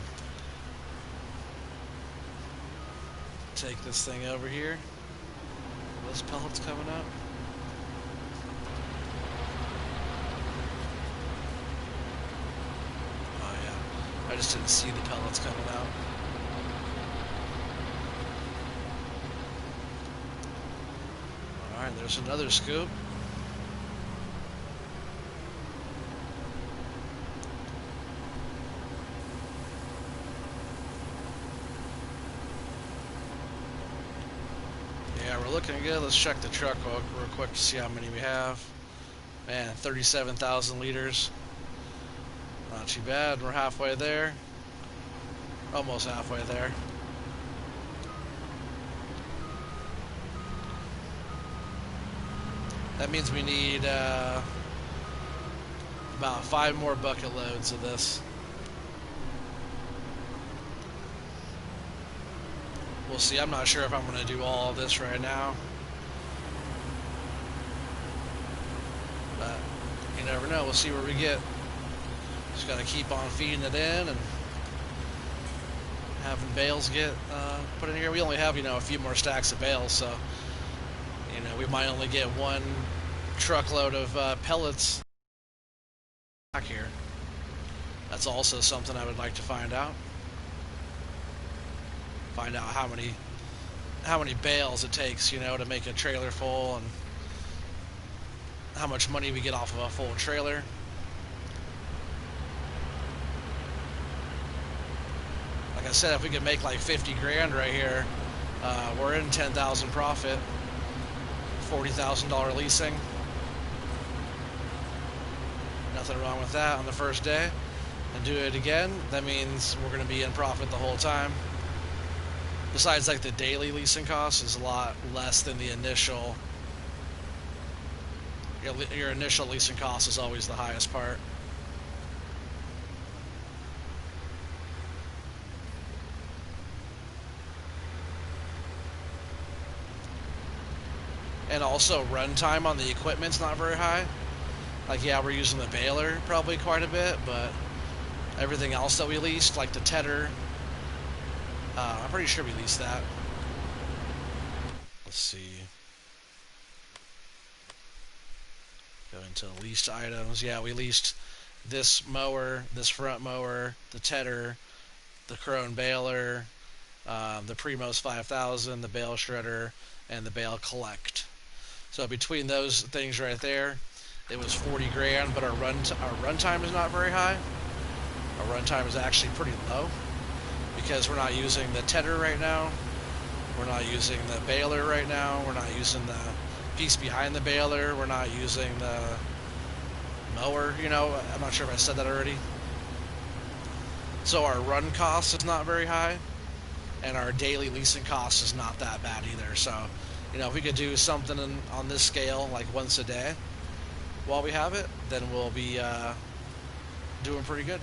take this thing over here. Are those pellets coming up? Oh yeah, I just didn't see the pellets coming out. Alright, there's another scoop. Yeah, we're looking good. Let's check the truck real quick to see how many we have. Man, 37,000 liters. Not too bad. We're halfway there. Almost halfway there. That means we need about 5 more bucket loads of this. We'll see. I'm not sure if I'm going to do all of this right now. But you never know. We'll see where we get. Just got to keep on feeding it in and having bales get put in here. We only have, a few more stacks of bales, so, we might only get 1 truckload of pellets back here. That's also something I would like to find out. Find out how many bales it takes, to make a trailer full, and how much money we get off of a full trailer. Like I said, if we could make like 50 grand right here, we're in 10,000 profit, $40,000 leasing. Nothing wrong with that on the first day. And do it again, that means we're going to be in profit the whole time. Besides, like, the daily leasing cost is a lot less than the initial. Your initial leasing cost is always the highest part. And also, runtime on the equipment's not very high. Like, yeah, we're using the baler probably quite a bit, but everything else that we leased, like the tedder, I'm pretty sure we leased that. Let's see. to leased items. Yeah, we leased this mower, this front mower, the tedder, the Crone baler, the Primos 5000, the bale shredder, and the bale collect. So between those things right there, it was 40 grand. But our runtime is not very high. Our runtime is actually pretty low because we're not using the tedder right now. We're not using the baler right now. We're not using the piece behind the baler. We're not using the mower. I'm not sure if I said that already. So our run cost is not very high, and our daily leasing cost is not that bad either. So, if we could do something on this scale, like once a day, while we have it, then we'll be doing pretty good.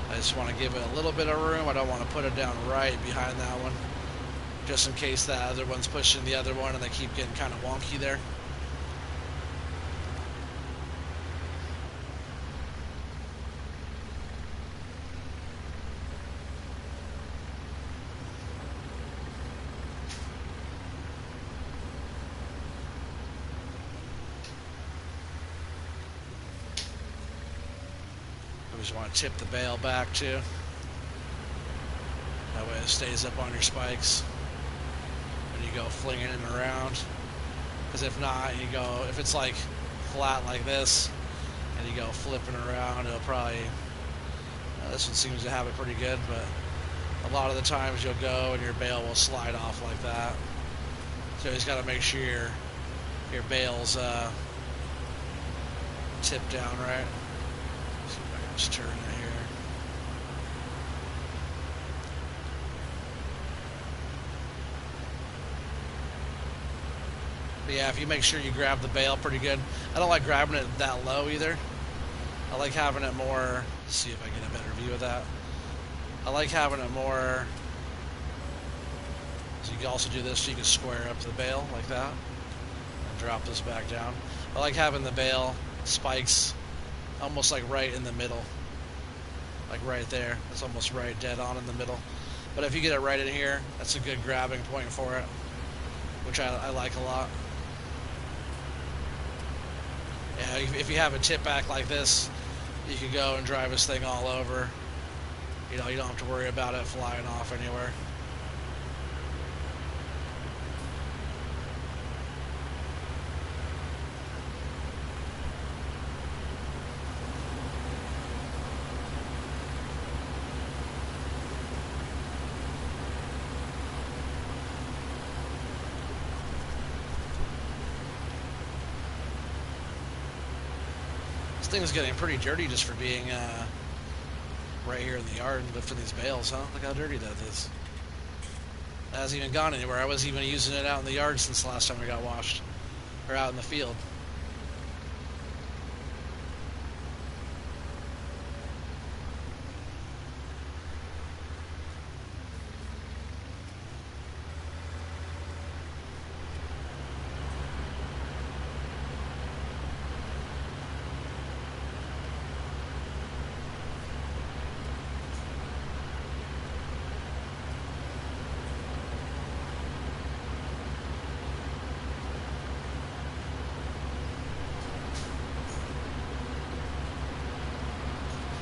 I just want to give it a little bit of room. I don't want to put it down right behind that one, just in case that other one's pushing the other one and they keep getting kind of wonky there. You just want to tip the bale back too. That way it stays up on your spikes when you go flinging it around. Because if not, if it's like flat like this and you go flipping around, it'll probably, this one seems to have it pretty good, but a lot of the times you'll go and your bale will slide off like that. So you just got to make sure your bale's tipped down right. See if I can just turn it here. But yeah, if you make sure you grab the bale pretty good. I don't like grabbing it that low either. I like having it more, let's see if I get a better view of that. I like having it more, so you can also do this so you can square up the bale like that and drop this back down. I like having the bale spikes almost like right in the middle, like right there. It's almost right dead on in the middle. But if you get it right in here, that's a good grabbing point for it, which I like a lot. Yeah, if you have a tip back like this, you can go and drive this thing all over. You don't have to worry about it flying off anywhere. This thing is getting pretty dirty just for being right here in the yard lifting these bales, huh? Look how dirty that is. It hasn't even gone anywhere. I wasn't even using it out in the yard since the last time it got washed. Or out in the field.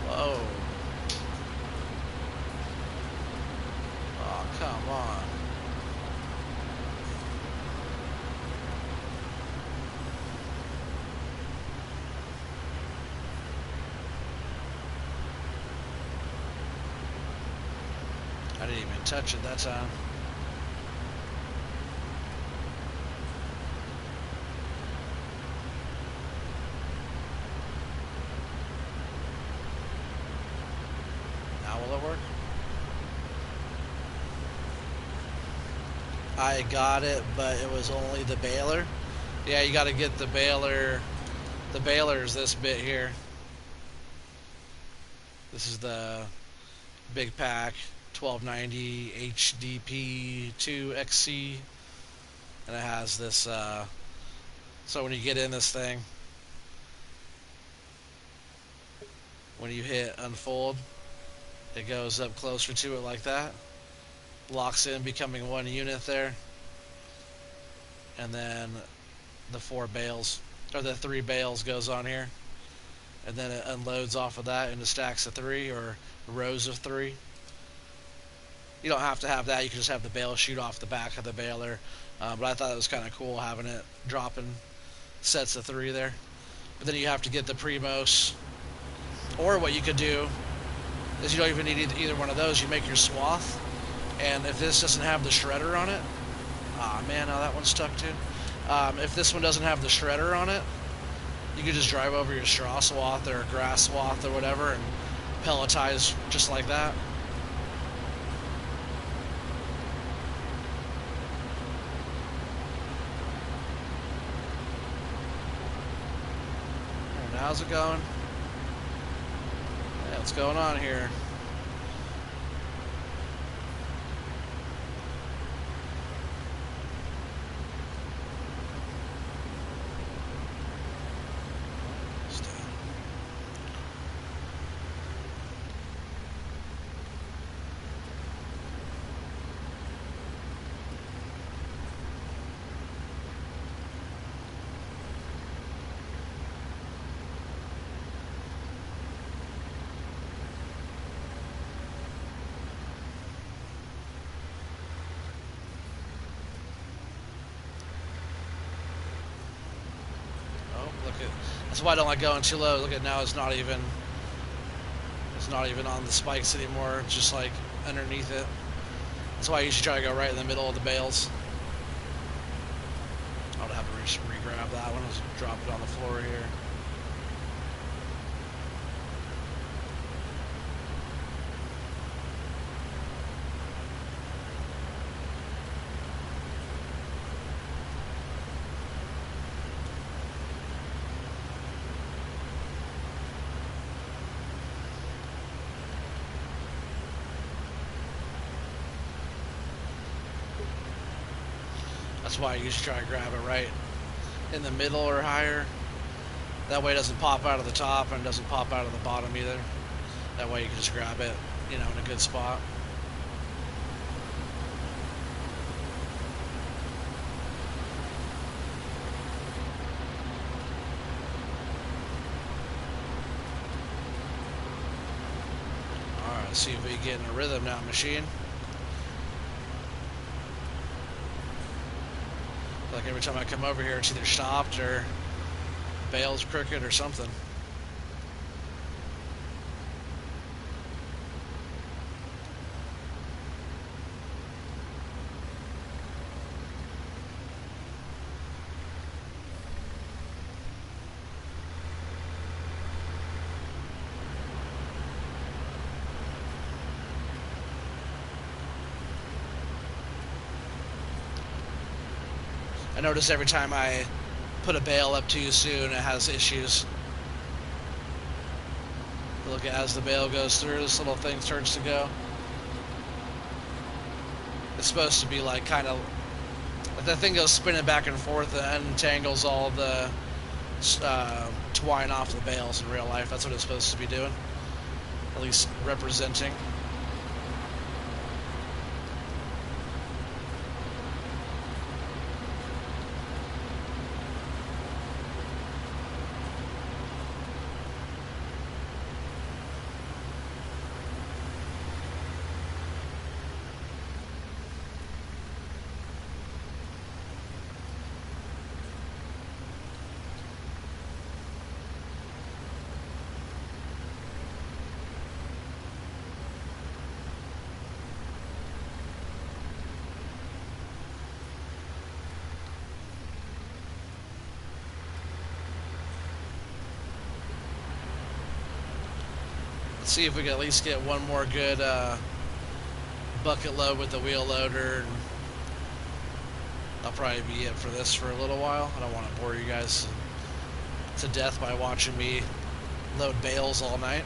Whoa. Oh, come on. I didn't even touch it that time. Now will it work? I got it, but it was only the baler. Yeah, you got to get the baler. The baler is this bit here. This is the big pack 1290 HDP2 XC, and it has this. So when you get in this thing, when you hit unfold, it goes up closer to it like that, locks in, becoming one unit there, and then the 4 bales or the 3 bales goes on here, and then it unloads off of that into stacks of 3 or rows of 3. You don't have to have that. You can just have the bale shoot off the back of the baler. But I thought it was kind of cool having it dropping sets of 3 there. But then you have to get the Primos. Or what you could do is you don't even need either one of those. You make your swath. And if this doesn't have the shredder on it, man, now that one's stuck too. If this one doesn't have the shredder on it, you could just drive over your straw swath or grass swath or whatever and pelletize just like that. And how's it going? Yeah, what's going on here? Look at, that's why I don't like going too low. Look at now, it's not even on the spikes anymore. It's just like underneath it. That's why I usually try to go right in the middle of the bales. I would have to re-grab that one. Just drop it on the floor here. That's why I usually try to grab it right in the middle or higher. That way it doesn't pop out of the top and it doesn't pop out of the bottom either. That way you can just grab it, in a good spot. Alright, let's see if we can get in a rhythm now, machine. Like every time I come over here, it's either stopped or bale's crooked or something. I notice every time I put a bale up too soon, it has issues. Look, as the bale goes through, this little thing starts to go. It's supposed to be like kind of, like that thing goes spinning back and forth and untangles all the twine off the bales in real life. That's what it's supposed to be doing, at least representing. Let's see if we can at least get one more good bucket load with the wheel loader and that'll probably be it for this for a little while. I don't want to bore you guys to death by watching me load bales all night,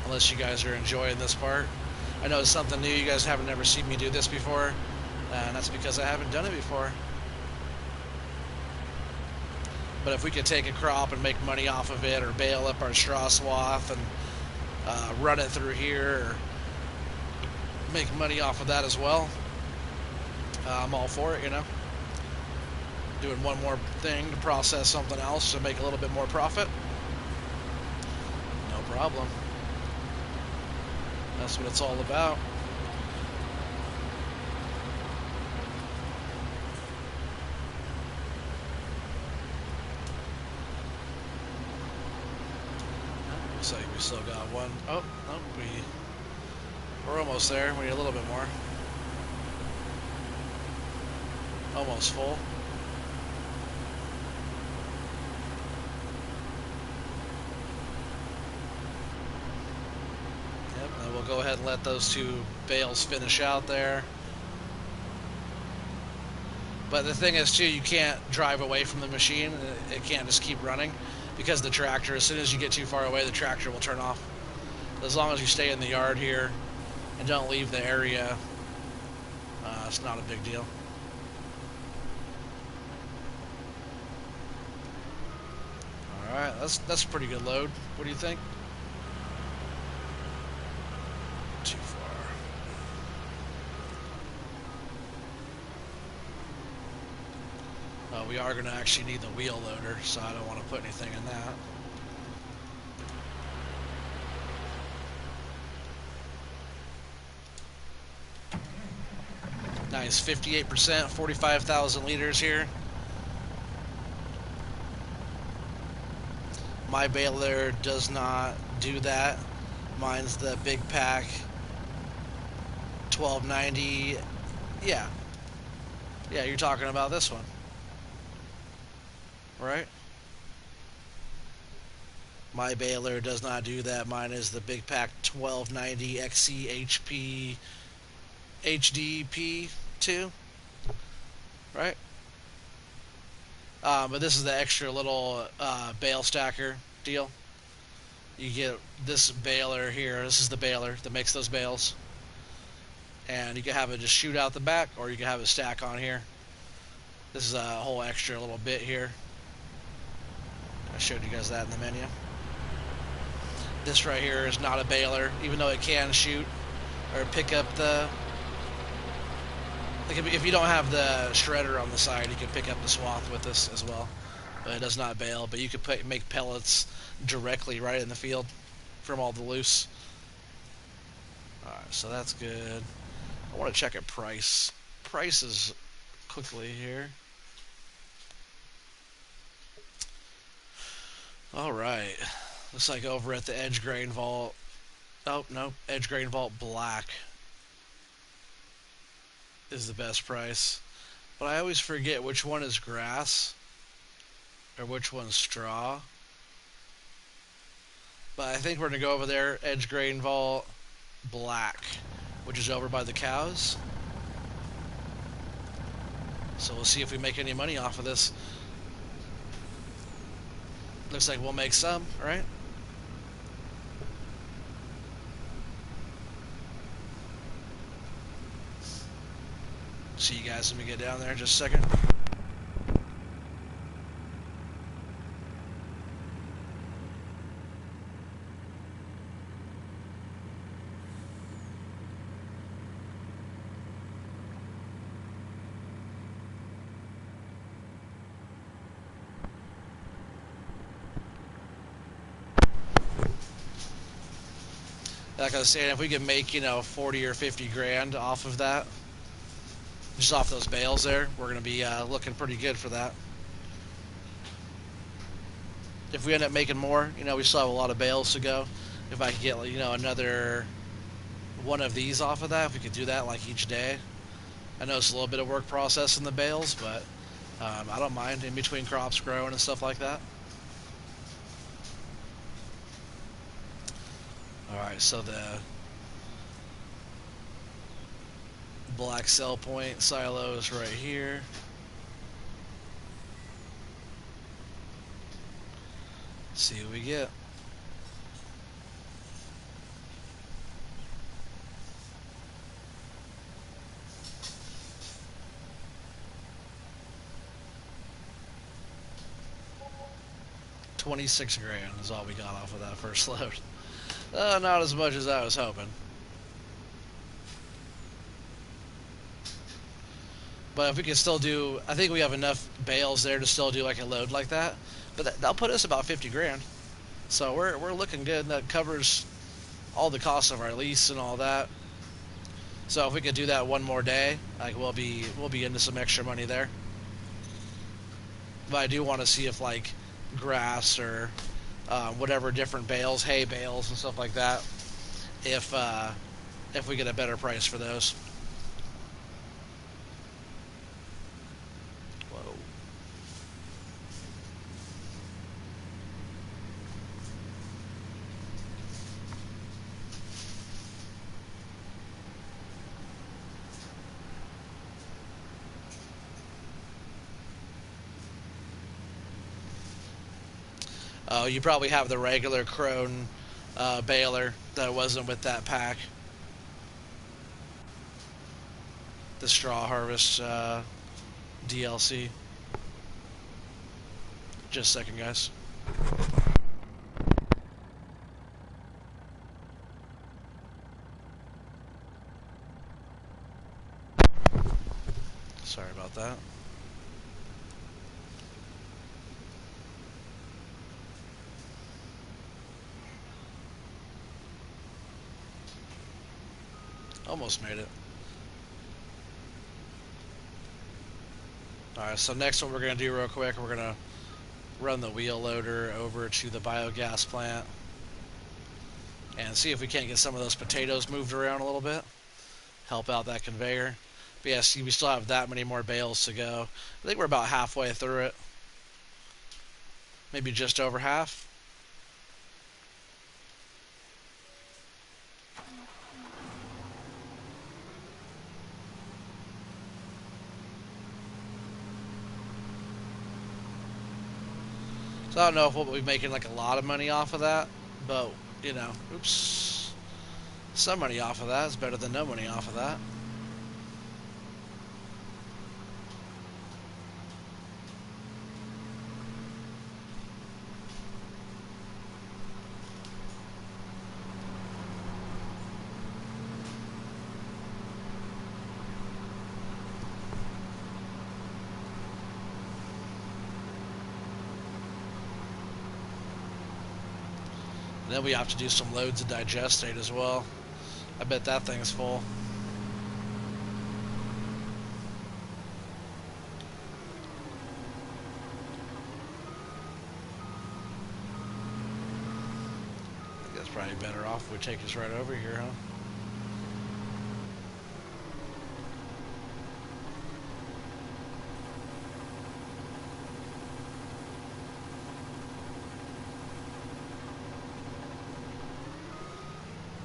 unless you guys are enjoying this part. I know it's something new. You guys haven't ever seen me do this before, and that's because I haven't done it before. But if we could take a crop and make money off of it, or bale up our straw swath and run it through here, or make money off of that as well, I'm all for it, you know. Doing one more thing to process something else to make a little bit more profit, no problem. That's what it's all about. Looks like we still got one. Oh, we're almost there. We need a little bit more. Almost full. Yep, and we'll go ahead and let those two bales finish out there. But the thing is, too, you can't drive away from the machine. It can't just keep running, because the tractor, as soon as you get too far away, the tractor will turn off. As long as you stay in the yard here and don't leave the area, it's not a big deal. Alright, that's a pretty good load. What do you think? Too far. We are going to actually need the wheel loader, so I don't want to put anything in that. Nice, 58%, 45,000 liters here. My baler does not do that. Mine's the big pack 1290. Yeah, you're talking about this one, right? My baler does not do that. Mine is the big pack 1290 XCHP HDP2, right? But this is the extra little bale stacker deal. You get this baler here. This is the baler that makes those bales. And you can have it just shoot out the back, or you can have it stack on here. This is a whole extra little bit here. I showed you guys that in the menu. This right here is not a baler, even though it can shoot or pick up the... Like if you don't have the shredder on the side, you can pick up the swath with this as well. But it does not bale, but you could make pellets directly right in the field from all the loose. Alright, so that's good. I want to check a prices quickly here. Alright, looks like over at the Edge Grain Vault. Oh, no, Edge Grain Vault Black is the best price. But I always forget which one is grass or which one's straw. But I think we're going to go over there, Edge Grain Vault Black, which is over by the cows. So we'll see if we make any money off of this. Looks like we'll make some, right? See you guys when we get down there in just a second. Like I was saying, if we could make, 40 or 50 grand off of that, just off those bales there, we're going to be looking pretty good for that. If we end up making more, we still have a lot of bales to go. If I could get, another one of these off of that, if we could do that like each day. I know it's a little bit of work processing the bales, but I don't mind in between crops growing and stuff like that. Alright, so the black cell point silo is right here. See what we get. $26 grand is all we got off of that first load. Not as much as I was hoping. But if we can still do, I think we have enough bales there to still do like a load like that. But that'll put us about 50 grand. So we're looking good. That covers all the costs of our lease and all that. So if we could do that one more day, like we'll be into some extra money there. But I do want to see if like grass or whatever different bales, hay bales and stuff like that, if we get a better price for those. Whoa. Oh, you probably have the regular Crone baler that wasn't with that pack. The Straw Harvest DLC. Just a second, guys. Sorry about that. Almost made it. Alright, so next what we're going to do real quick, we're going to run the wheel loader over to the biogas plant and see if we can't get some of those potatoes moved around a little bit. Help out that conveyor. But yeah, see, we still have that many more bales to go. I think we're about halfway through it. Maybe just over half. So I don't know if we'll be making like a lot of money off of that, but you know, oops, some money off of that is better than no money off of that. And then we have to do some loads of digestate as well. I bet that thing's full. I think that's probably better off if we take us right over here, huh?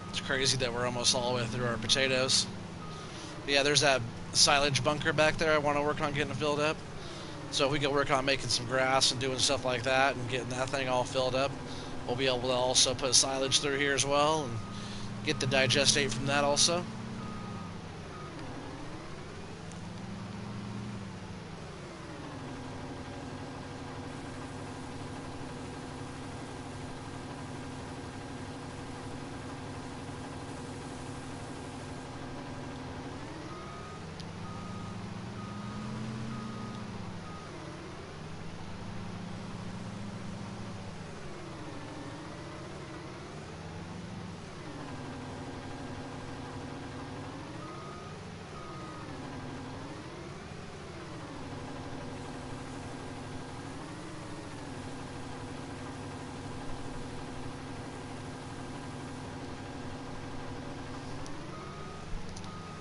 It's crazy that we're almost all the way through our potatoes. But yeah, there's that silage bunker back there I want to work on getting filled up. So if we can work on making some grass and doing stuff like that and getting that thing all filled up, we'll be able to also put silage through here as well and get the digestate from that also.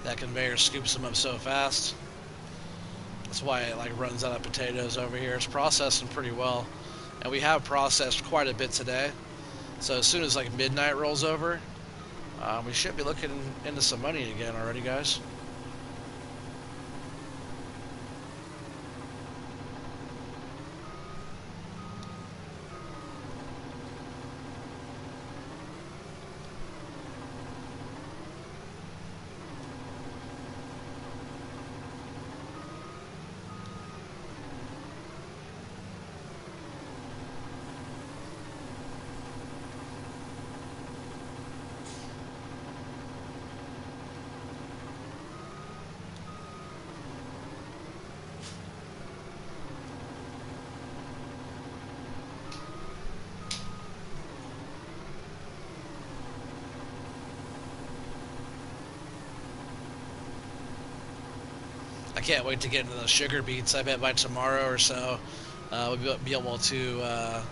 That conveyor scoops them up so fast. That's why it like runs out of potatoes over here. It's processing pretty well. And we have processed quite a bit today. So as soon as like midnight rolls over, we should be looking into some money again already, guys. can't wait to get into those sugar beets. I bet by tomorrow or so, we'll be able to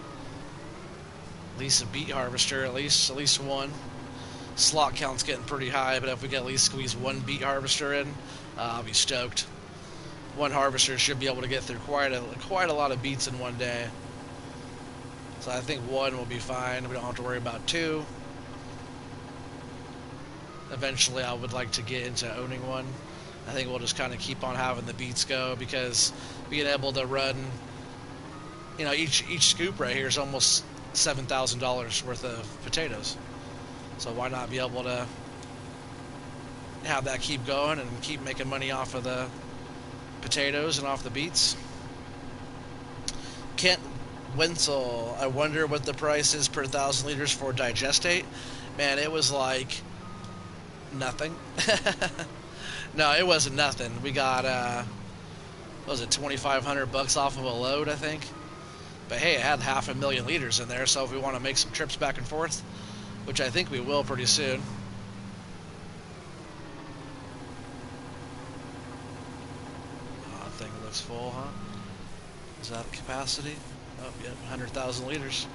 lease a beet harvester, at least one. Slot count's getting pretty high, but if we can at least squeeze one beet harvester in, I'll be stoked. One harvester should be able to get through quite a lot of beets in one day. So I think one will be fine. We don't have to worry about two. Eventually, I would like to get into owning one. I think we'll just kind of keep on having the beets go, because being able to run, you know, each scoop right here is almost $7,000 worth of potatoes. So why not be able to have that keep going and keep making money off of the potatoes and off the beets? Kent Wenzel, I wonder what the price is per 1,000 liters for digestate. Man, it was like nothing. No, it wasn't nothing. We got what was it, 2,500 bucks off of a load, I think. But hey, it had 500,000 liters in there, so if we want to make some trips back and forth, which I think we will pretty soon. Oh, that thing looks full, huh? Is that capacity? Oh, yep, 100,000 liters.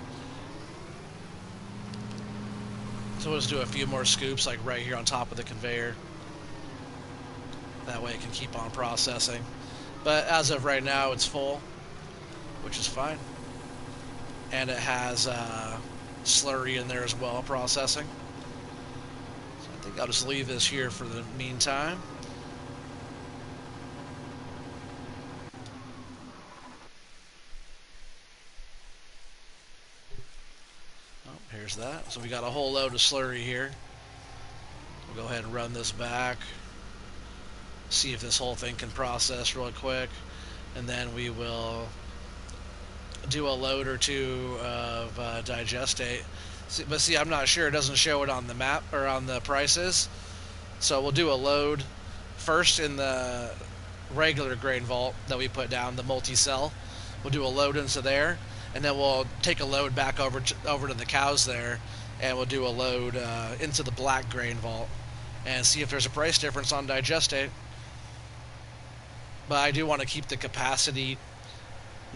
So we'll just do a few more scoops, like right here on top of the conveyor. That way it can keep on processing. But as of right now, it's full, which is fine. And it has slurry in there as well, processing. So I think I'll just leave this here for the meantime. Oh, here's that. So we got a whole load of slurry here. We'll go ahead and run this back. See if this whole thing can process real quick. And then we will do a load or two of digestate. But see, I'm not sure. It doesn't show it on the map or on the prices. So we'll do a load first in the regular grain vault that we put down, the multi-cell. We'll do a load into there, and then we'll take a load back over to the cows there, and we'll do a load into the black grain vault and see if there's a price difference on digestate. But I do want to keep the capacity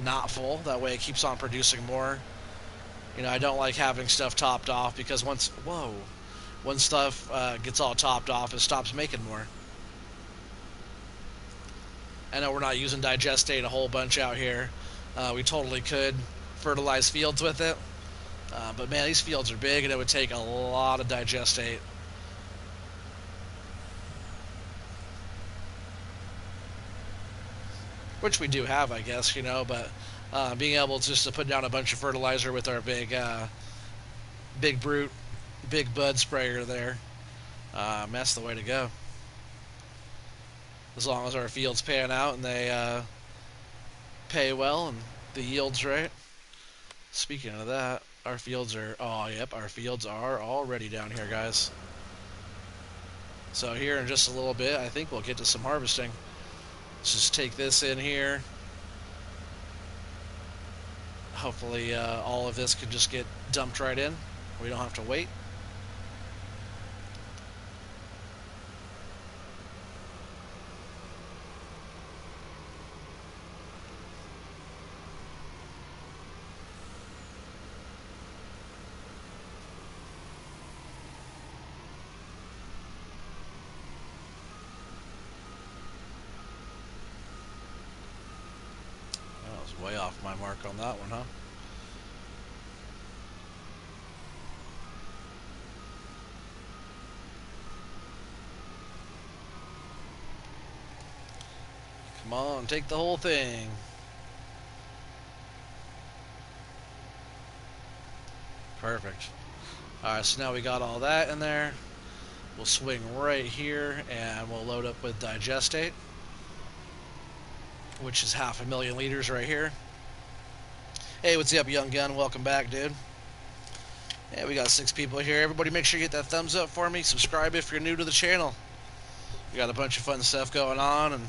not full. That way it keeps on producing more. You know, I don't like having stuff topped off, because once stuff gets all topped off, it stops making more. I know we're not using digestate a whole bunch out here. We totally could fertilize fields with it. But man, these fields are big, and it would take a lot of digestate. Which we do have, I guess, you know, but being able just to put down a bunch of fertilizer with our big bud sprayer there, that's the way to go. As long as our fields pan out and they pay well and the yield's right. Speaking of that, our fields are, oh yep, our fields are all ready down here, guys. So here in just a little bit, I think we'll get to some harvesting. Let's just take this in here. Hopefully all of this can just get dumped right in. We don't have to wait. Way off my mark on that one, huh? Come on, take the whole thing. Perfect. Alright, so now we got all that in there. We'll swing right here and we'll load up with digestate, which is 500,000 liters right here. Hey, what's up, young gun? Welcome back, dude. Yeah, we got 6 people here. Everybody make sure you hit that thumbs up for me. Subscribe if you're new to the channel. We got a bunch of fun stuff going on, and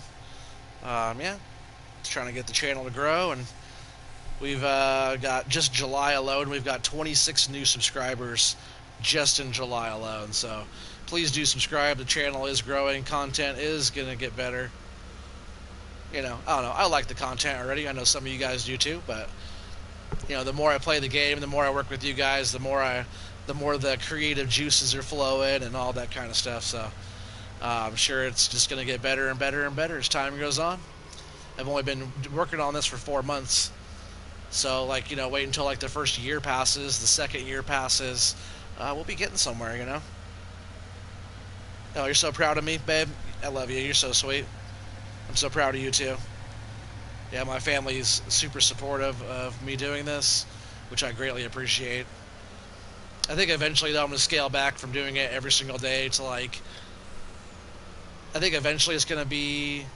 yeah, just trying to get the channel to grow. And we've got, just July alone, we've got 26 new subscribers just in July alone. So please do subscribe. The channel is growing. Content is going to get better. You know, I don't know. I like the content already. I know some of you guys do too, but you know, the more I play the game, the more I work with you guys, the more the creative juices are flowing and all that kind of stuff. So I'm sure it's just going to get better and better and better as time goes on. I've only been working on this for 4 months, so like you know, wait until like the first year passes, the second year passes, we'll be getting somewhere. You know. Oh, you're so proud of me, babe. I love you. You're so sweet. I'm so proud of you too. Yeah, my family's super supportive of me doing this, which I greatly appreciate. I think eventually though I'm gonna scale back from doing it every single day to like I think eventually it's gonna be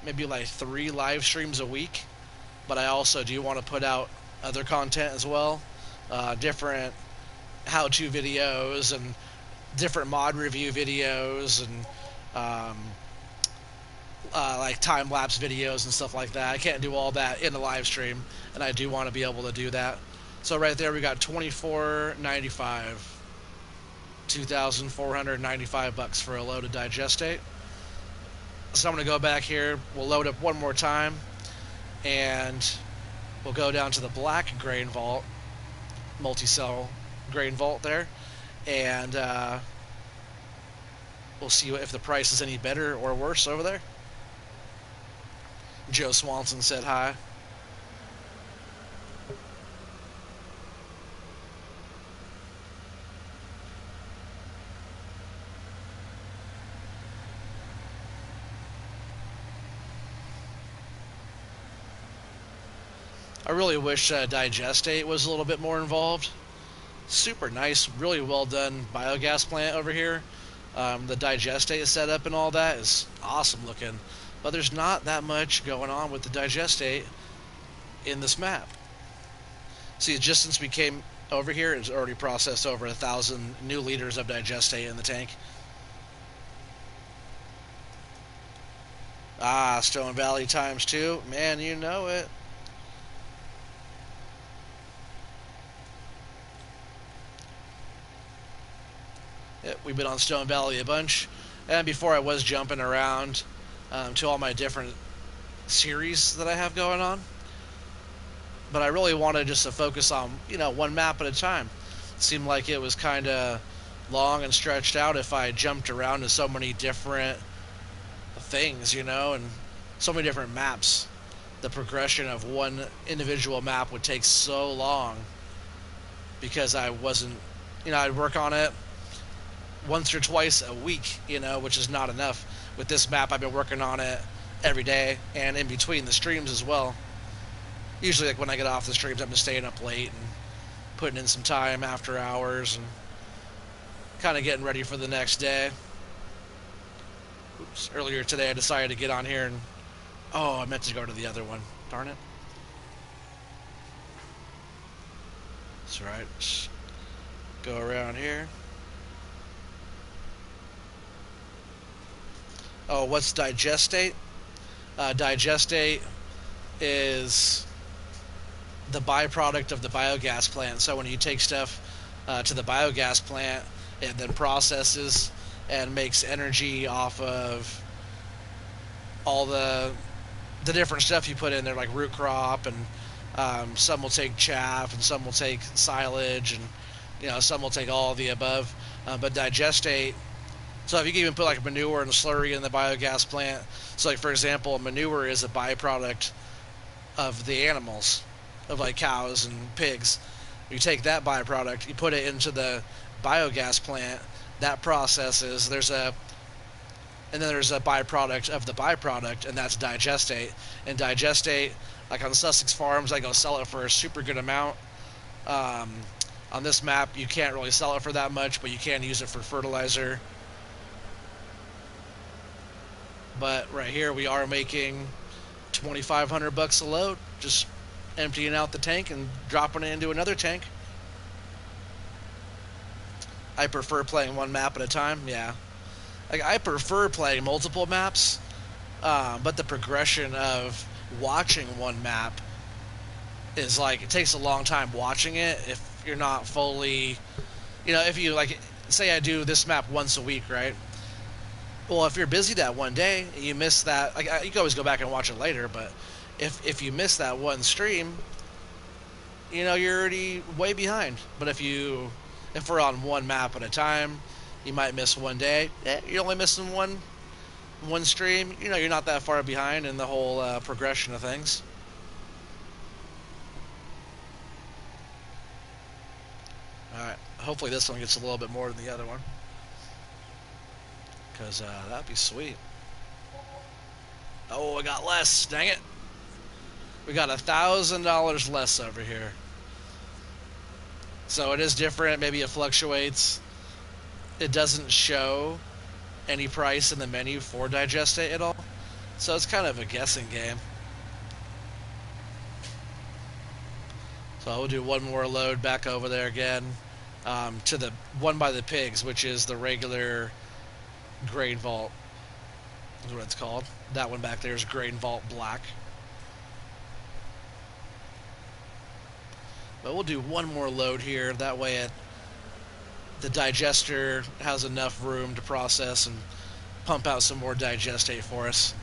maybe like 3 live streams a week. But I also do want to put out other content as well, different how-to videos and different mod review videos and um, like time-lapse videos and stuff like that. I can't do all that in a live stream, and I do want to be able to do that. So right there we got $24.95, $2,495 for a loaded digestate. So I'm gonna go back here. We'll load up one more time, and we'll go down to the black grain vault, multi-cell grain vault there, and we'll see if the price is any better or worse over there. Joe Swanson said hi. I really wish Digestate was a little bit more involved. Super nice, really well done biogas plant over here. The Digestate setup and all that is awesome looking. But there's not that much going on with the Digestate in this map. See, just since we came over here, it's already processed over 1,000 new liters of Digestate in the tank. Ah, Stone Valley ×2. Man, you know it. Yep, we've been on Stone Valley a bunch. And before I was jumping around to all my different series that I have going on. But I really wanted just to focus on, you know, one map at a time. It seemed like it was kind of long and stretched out if I jumped around to so many different things, you know, and so many different maps. The progression of one individual map would take so long because I wasn't, you know, I'd work on it once or twice a week, you know, which is not enough. With this map, I've been working on it every day and in between the streams as well. Usually, like when I get off the streams, I'm just staying up late and putting in some time after hours and kind of getting ready for the next day. Oops, earlier today, I decided to get on here and oh, I meant to go to the other one. Darn it. That's right. Just go around here. Oh, what's Digestate? Digestate is the byproduct of the biogas plant. So when you take stuff to the biogas plant, it then processes and makes energy off of all the different stuff you put in there, like root crop, and some will take chaff, and some will take silage, and you know, some will take all of the above. But Digestate. So if you can even put like manure and slurry in the biogas plant. So like for example, manure is a byproduct of the animals, of like cows and pigs. You take that byproduct, you put it into the biogas plant, that processes, and then there's a byproduct of the byproduct, and that's Digestate. And Digestate, like on Sussex Farms, I go sell it for a super good amount. On this map, you can't really sell it for that much, but you can use it for fertilizer. But right here we are making $2,500 a load, just emptying out the tank and dropping it into another tank. I prefer playing one map at a time. Yeah, like I prefer playing multiple maps, but the progression of watching one map is like it takes a long time watching it if you're not fully, you know, if you like say I do this map once a week, right? Well, if you're busy that one day, you miss that. Like, you can always go back and watch it later, but if you miss that one stream, you're already way behind. But if we're on one map at a time, you might miss one day. You're only missing one stream. You're not that far behind in the whole progression of things. All right. Hopefully this one gets a little bit more than the other one, because that'd be sweet. Oh, I got less. Dang it. We got $1,000 less over here. So it is different. Maybe it fluctuates. It doesn't show any price in the menu for Digestate at all. So it's kind of a guessing game. So we'll do one more load back over there again, to the one by the pigs, which is the regular grain vault, is what it's called. That one back there is grain vault black. But we'll do one more load here. That way the digester has enough room to process and pump out some more digestate for us.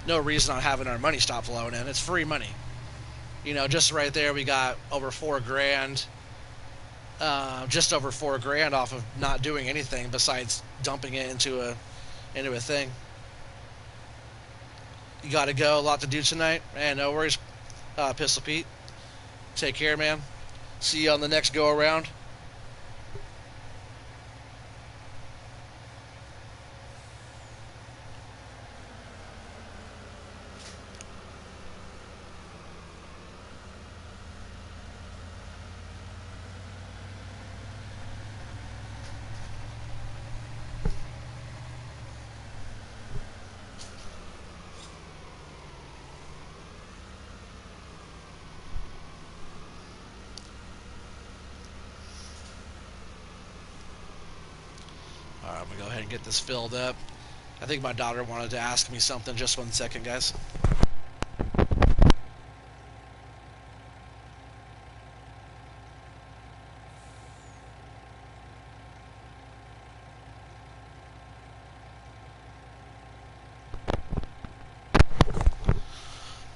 No reason on having our money stop flowing in. It's free money. Just right there, we got over $4,000. Just over $4,000 off of not doing anything besides dumping it into a thing. You got to go. A lot to do tonight. Man, no worries, Pistol Pete. Take care, man. See you on the next go around. Alright, I'm going to go ahead and get this filled up. I think my daughter wanted to ask me something. Just 1 second, guys.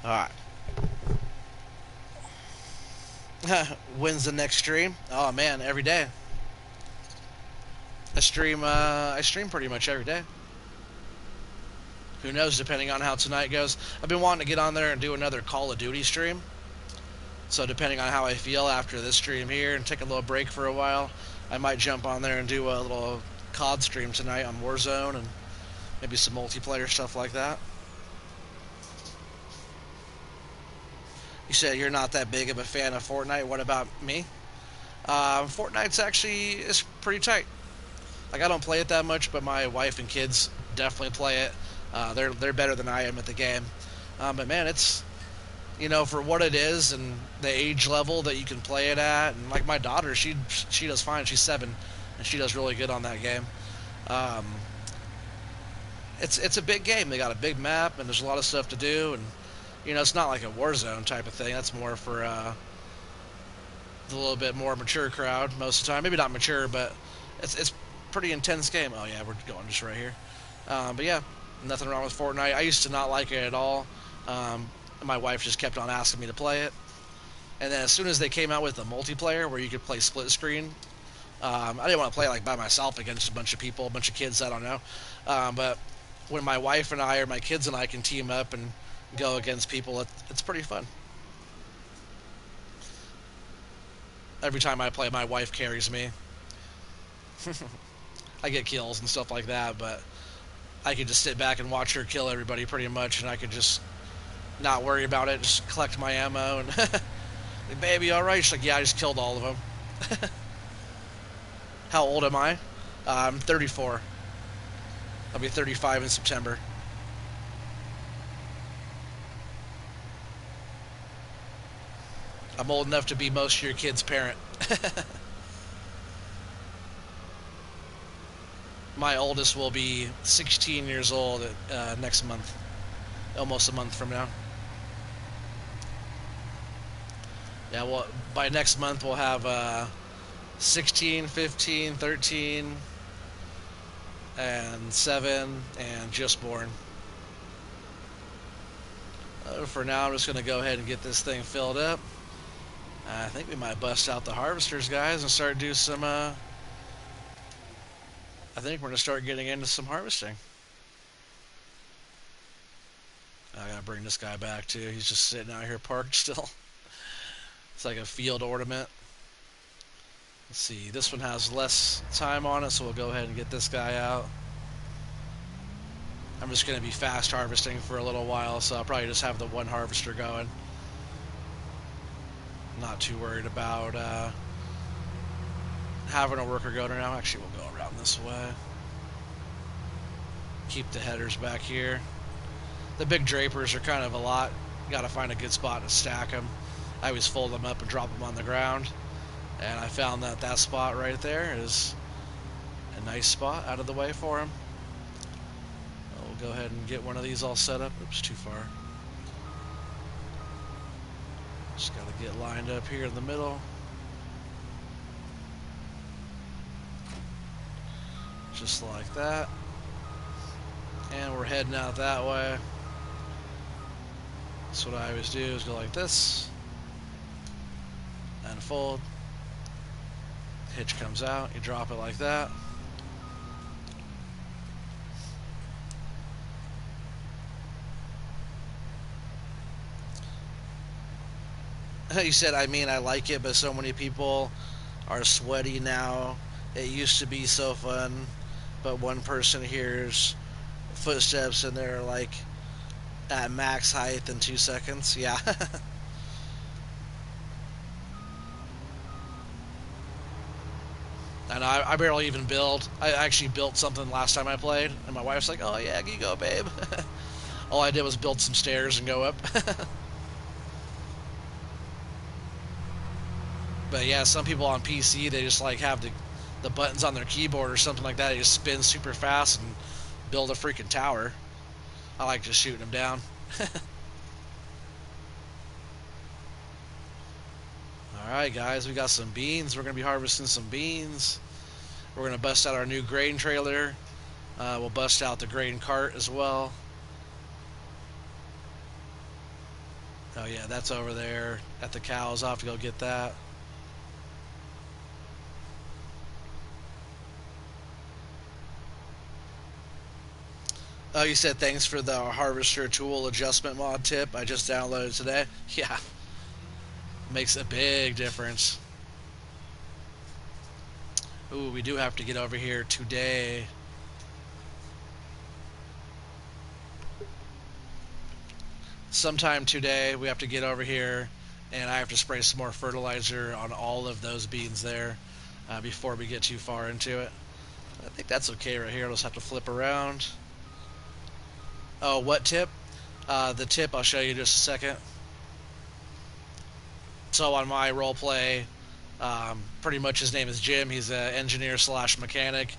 Alright. When's the next stream? Oh man, every day. I stream pretty much every day. Who knows, depending on how tonight goes. I've been wanting to get on there and do another Call of Duty stream. So depending on how I feel after this stream here and take a little break for a while, I might jump on there and do a little COD stream tonight on Warzone and maybe some multiplayer stuff like that. You said you're not that big of a fan of Fortnite. What about me? Fortnite's actually is pretty tight. Like, I don't play it that much, but my wife and kids definitely play it. They're better than I am at the game. But man, it's, for what it is and the age level that you can play it at, and like my daughter, she does fine. She's 7, and she does really good on that game. It's a big game. They got a big map, and there's a lot of stuff to do, and it's not like a Warzone type of thing. That's more for the little bit more mature crowd most of the time. Maybe not mature, but it's pretty intense game. Oh yeah, we're going just right here. But yeah, nothing wrong with Fortnite. I used to not like it at all. My wife just kept on asking me to play it. And then as soon as they came out with the multiplayer where you could play split screen, I didn't want to play like by myself against a bunch of people, a bunch of kids I don't know. But when my wife and I or my kids and I can team up and go against people, it's pretty fun. Every time I play, my wife carries me. I get kills and stuff like that, but I could just sit back and watch her kill everybody pretty much, and I could just not worry about it, just collect my ammo, and like, baby, alright? She's like, yeah, I just killed all of them. How old am I? I'm 34. I'll be 35 in September. I'm old enough to be most of your kids' parent. My oldest will be 16 years old next month. Almost a month from now. Yeah, well, by next month we'll have 16, 15, 13, and 7 and just born. For now, I'm just going to go ahead and get this thing filled up. I think we might bust out the harvesters, guys, and start do some. I think we're going to start getting into some harvesting. I gotta bring this guy back too. He's just sitting out here parked still. It's like a field ornament. Let's see, this one has less time on it, so we'll go ahead and get this guy out. I'm just gonna be fast harvesting for a little while, so I'll probably just have the one harvester going. Not too worried about having a worker go there now. Actually, we'll go around this way. Keep the headers back here. The big drapers are kind of a lot. You gotta find a good spot to stack them. I always fold them up and drop them on the ground. And I found that that spot right there is a nice spot out of the way for them. We'll go ahead and get one of these all set up. Oops, too far. Just gotta get lined up here in the middle. Just like that. And we're heading out that way. That's what I always do, is go like this. And fold. Hitch comes out, you drop it like that. You said, I mean, I like it, but so many people are sweaty now. It used to be so fun, but one person hears footsteps and they're like at max height in 2 seconds. Yeah. And I barely even build. I actually built something last time I played, and my wife's like, "Oh yeah, you go, babe." All I did was build some stairs and go up. But yeah, some people on PC, they just like have the buttons on their keyboard or something like that. They just spin super fast and build a freaking tower. I like just shooting them down. Alright guys, we got some beans. We're going to be harvesting some beans. We're going to bust out our new grain trailer. We'll bust out the grain cart as well. Oh yeah, that's over there at the cows. I'll have to go get that. Oh, you said thanks for the harvester tool adjustment mod tip I just downloaded today. Yeah, makes a big difference. Ooh, we do have to get over here today. Sometime today we have to get over here, and I have to spray some more fertilizer on all of those beans there before we get too far into it. I think that's okay right here. I'll just have to flip around. Oh, what tip? The tip I'll show you in just a second. So on my role play, pretty much his name is Jim. He's an engineer slash mechanic.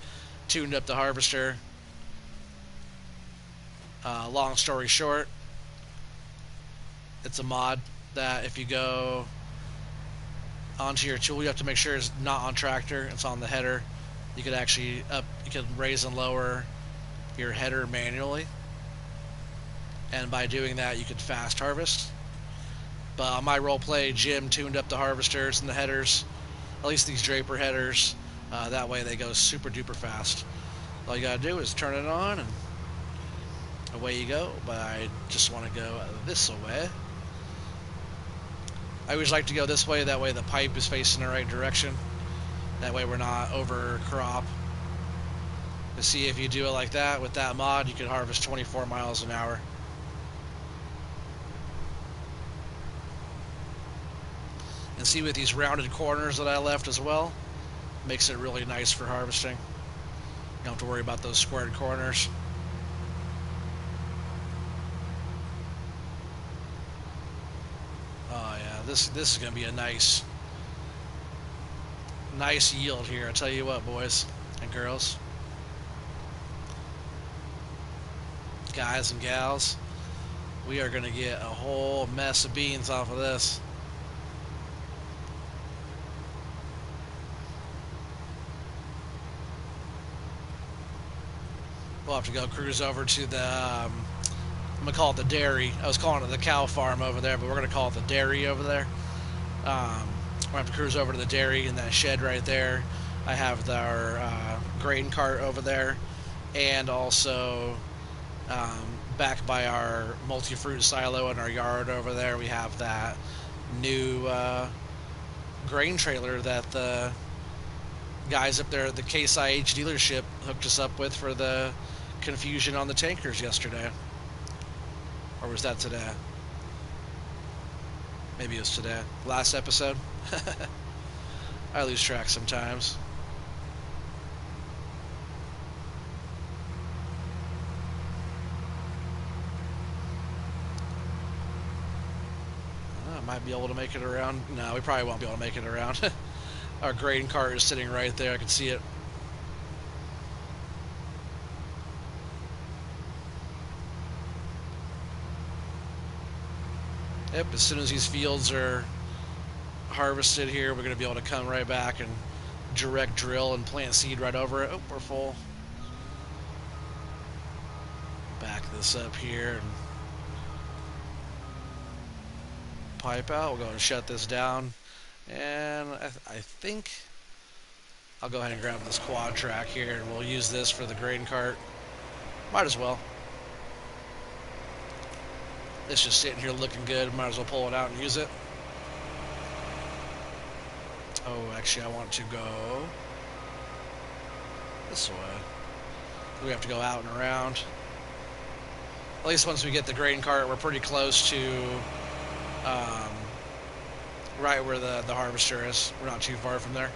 Tuned up the harvester. Long story short, it's a mod that if you go onto your tool, you have to make sure it's not on tractor. It's on the header. You could actually you can raise and lower your header manually. And by doing that, you could fast harvest. But on my roleplay, Jim tuned up the harvesters and the headers, at least these draper headers. That way they go super duper fast. All you gotta do is turn it on and away you go. But I just want to go this way. I always like to go this way, that way the pipe is facing the right direction. That way we're not over crop. To see if you do it like that with that mod, you can harvest 24 miles an hour. And see, with these rounded corners that I left as well, makes it really nice for harvesting. You don't have to worry about those squared corners. Oh yeah, this is gonna be a nice yield here. I tell you what, boys and girls, guys and gals, we are gonna get a whole mess of beans off of this. We'll have to go cruise over to the, I'm going to call it the dairy. I was calling it the cow farm over there, but we're going to call it the dairy over there. We'll have to cruise over to the dairy in that shed right there. I have our grain cart over there, and also back by our multi-fruit silo in our yard over there, we have that new grain trailer that the guys up there at the Case IH dealership hooked us up with for the confusion on the tankers yesterday. Or was that today? Maybe it was today. Last episode. I lose track sometimes. I might be able to make it around. No, we probably won't be able to make it around. Our grain cart is sitting right there. I can see it. Yep, as soon as these fields are harvested here, we're going to be able to come right back and direct drill and plant seed right over it. Oh, we're full. Back this up here and pipe out. We'll go and shut this down. And I think I'll go ahead and grab this quad track here and we'll use this for the grain cart. Might as well. It's just sitting here looking good. Might as well pull it out and use it. Oh, actually, I want to go this way. We have to go out and around. At least once we get the grain cart, we're pretty close to right where the harvester is. We're not too far from there.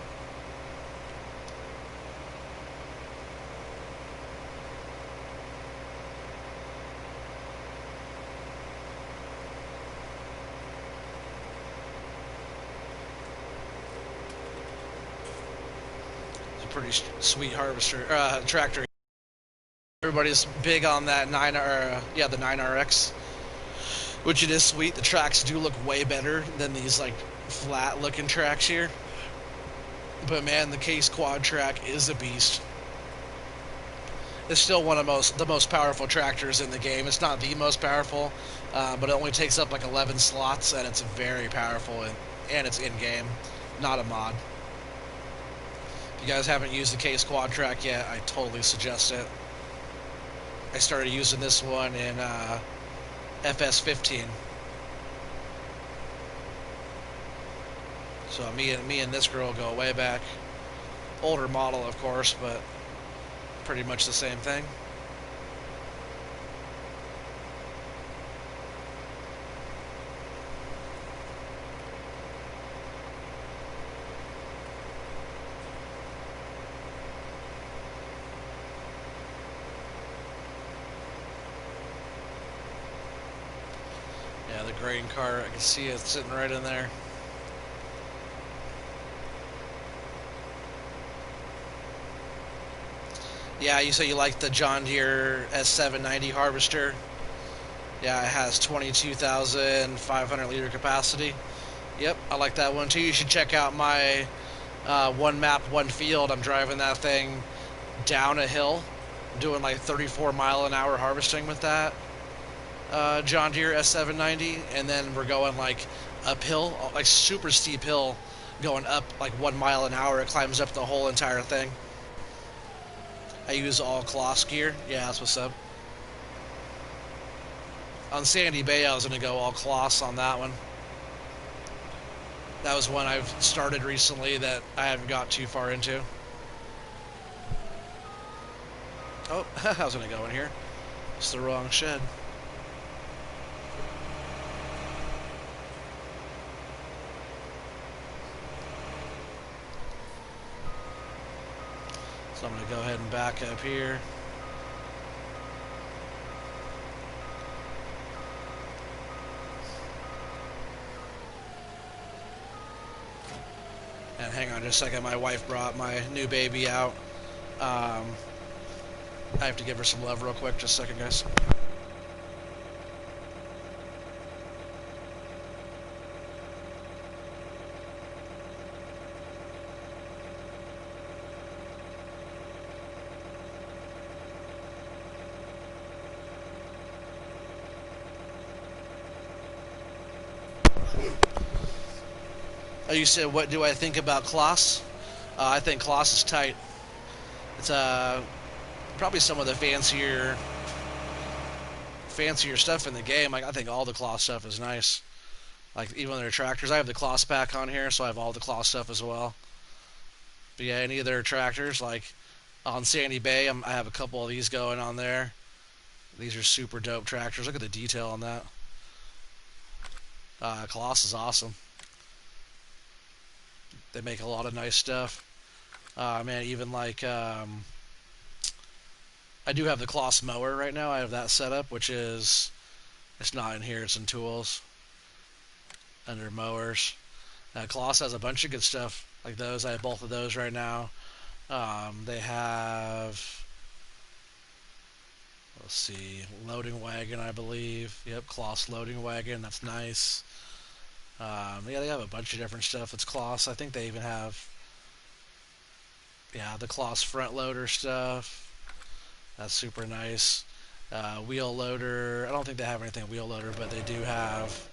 Pretty sweet harvester tractor. Everybody's big on that 9RX, which it is sweet. The tracks do look way better than these like flat looking tracks here, but man, the Case quad track is a beast. It's still one of the most powerful tractors in the game. It's not the most powerful, but it only takes up like 11 slots, and it's very powerful, and it's in game, not a mod. If you guys haven't used the Case quad track yet, I totally suggest it. I started using this one in FS15. So me and this girl go way back. Older model, of course, but pretty much the same thing. Yeah, the grain cart, I can see it sitting right in there. Yeah, you say you like the John Deere S790 harvester. Yeah, it has 22,500 liter capacity. Yep, I like that one too. You should check out my one map, one field. I'm driving that thing down a hill, doing like 34-mile-an-hour harvesting with that John Deere S790, and then we're going like uphill, like super steep hill, going up like 1 mile an hour. It climbs up the whole entire thing. I use all Kloss gear. Yeah, that's what's up. On Sandy Bay, I was going to go all Kloss on that one. That was one I've started recently that I haven't got too far into. Oh, I was going to go in here. It's the wrong shed. So I'm going to go ahead and back up here. And hang on just a second, my wife brought my new baby out. I have to give her some love real quick, just a second, guys. Oh, you said, what do I think about Kloss? I think Kloss is tight. It's probably some of the fancier stuff in the game. Like I think all the Kloss stuff is nice. Like even their tractors. I have the Kloss pack on here, so I have all the Kloss stuff as well. But yeah, any of their tractors, like on Sandy Bay, I have a couple of these going on there. These are super dope tractors. Look at the detail on that. Kloss is awesome. They make a lot of nice stuff. Man, even like I do have the Kloss mower right now. I have that set up, which is it's not in here. It's in tools under mowers. Kloss has a bunch of good stuff like those. I have both of those right now. They have, let's see, loading wagon, I believe. Yep, Kloss loading wagon. That's nice. Yeah, they have a bunch of different stuff. It's Kloss. I think they even have, yeah, the Kloss front loader stuff. That's super nice. Wheel loader. I don't think they have anything wheel loader, but they do have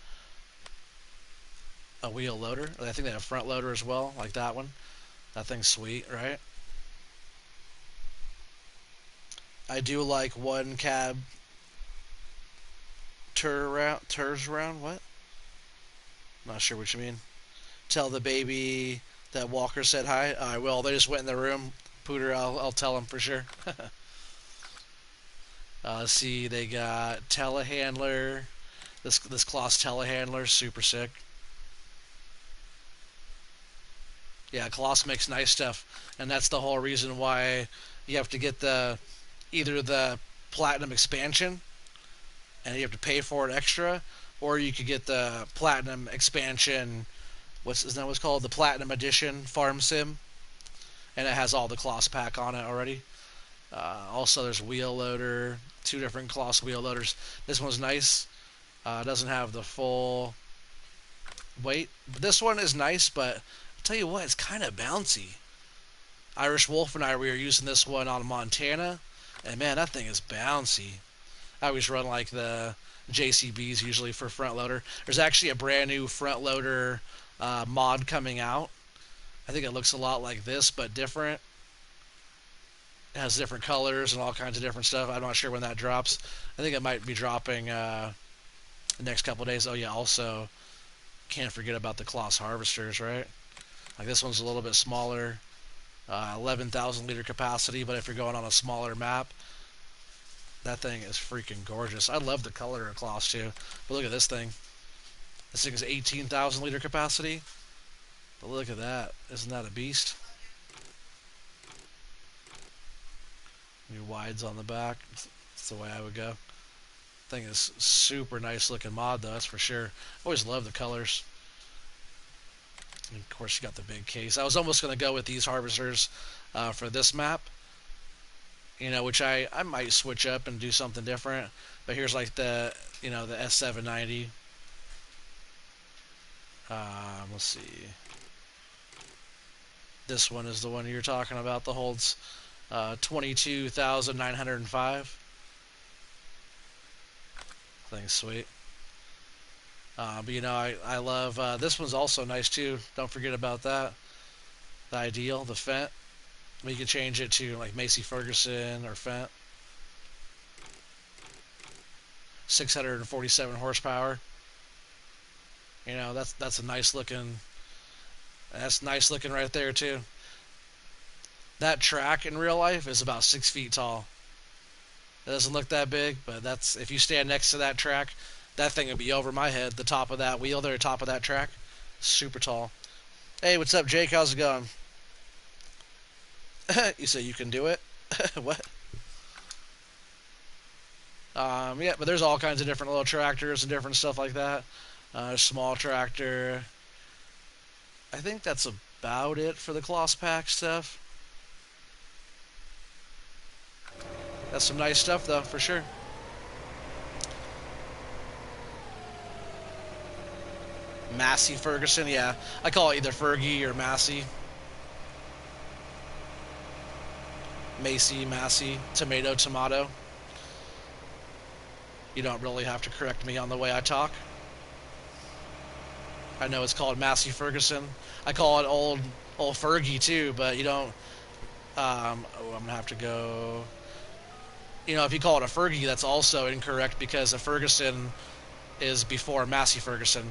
a wheel loader. I think they have front loader as well, like that one. That thing's sweet, right? I do like one cab tours around. What? Not sure what you mean. Tell the baby that Walker said hi. I will. They just went in the room. Pooter, I'll tell him for sure. Let's see, they got telehandler. This Kloss telehandler, super sick. Yeah, Kloss makes nice stuff, and that's the whole reason why you have to get either the platinum expansion, and you have to pay for it extra, or you could get the platinum expansion. Isn't that what's called? The platinum edition farm sim, and it has all the Kloss pack on it already. Also, there's wheel loader, two different Kloss wheel loaders. This one's nice. Doesn't have the full weight. This one is nice, but I'll tell you what, it's kind of bouncy. Irish Wolf and we were using this one on Montana, and man, that thing is bouncy. I always run like the JCBs usually for front loader. There's actually a brand new front loader mod coming out. I think it looks a lot like this, but different. It has different colors and all kinds of different stuff. I'm not sure when that drops. I think it might be dropping the next couple of days. Oh yeah, also can't forget about the Kloss harvesters, right? Like this one's a little bit smaller, 11,000 liter capacity, but if you're going on a smaller map, that thing is freaking gorgeous. I love the color of Kloss too. But look at this thing. This thing is 18,000 liter capacity. But look at that. Isn't that a beast? New wides on the back. That's the way I would go. Thing is super nice looking mod though, that's for sure. Always love the colors. And of course you got the big case. I was almost going to go with these harvesters for this map. Which I might switch up and do something different. But here's like the S790. Let's see. This one is the one you're talking about. The holds 22,905. Thing's sweet. But I love this one's also nice too. Don't forget about that. The Ideal, the Fent. You can change it to like Macy Ferguson or Fent. 647 horsepower. That's a nice looking. That's nice looking right there too. That track in real life is about 6 feet tall. It doesn't look that big, but that's if you stand next to that track, that thing would be over my head. The top of that wheel there, top of that track, super tall. Hey, what's up, Jake? How's it going? You say you can do it? What? Yeah, but there's all kinds of different little tractors and different stuff like that. Small tractor. I think that's about it for the Kloss pack stuff. That's some nice stuff, though, for sure. Massey Ferguson, yeah. I call it either Fergie or Massey. Massey, tomato. You don't really have to correct me on the way I talk. I know it's called Massey Ferguson. I call it old Fergie too, but you don't. Oh, I'm gonna have to go. You know, if you call it a Fergie, that's also incorrect because a Ferguson is before Massey Ferguson.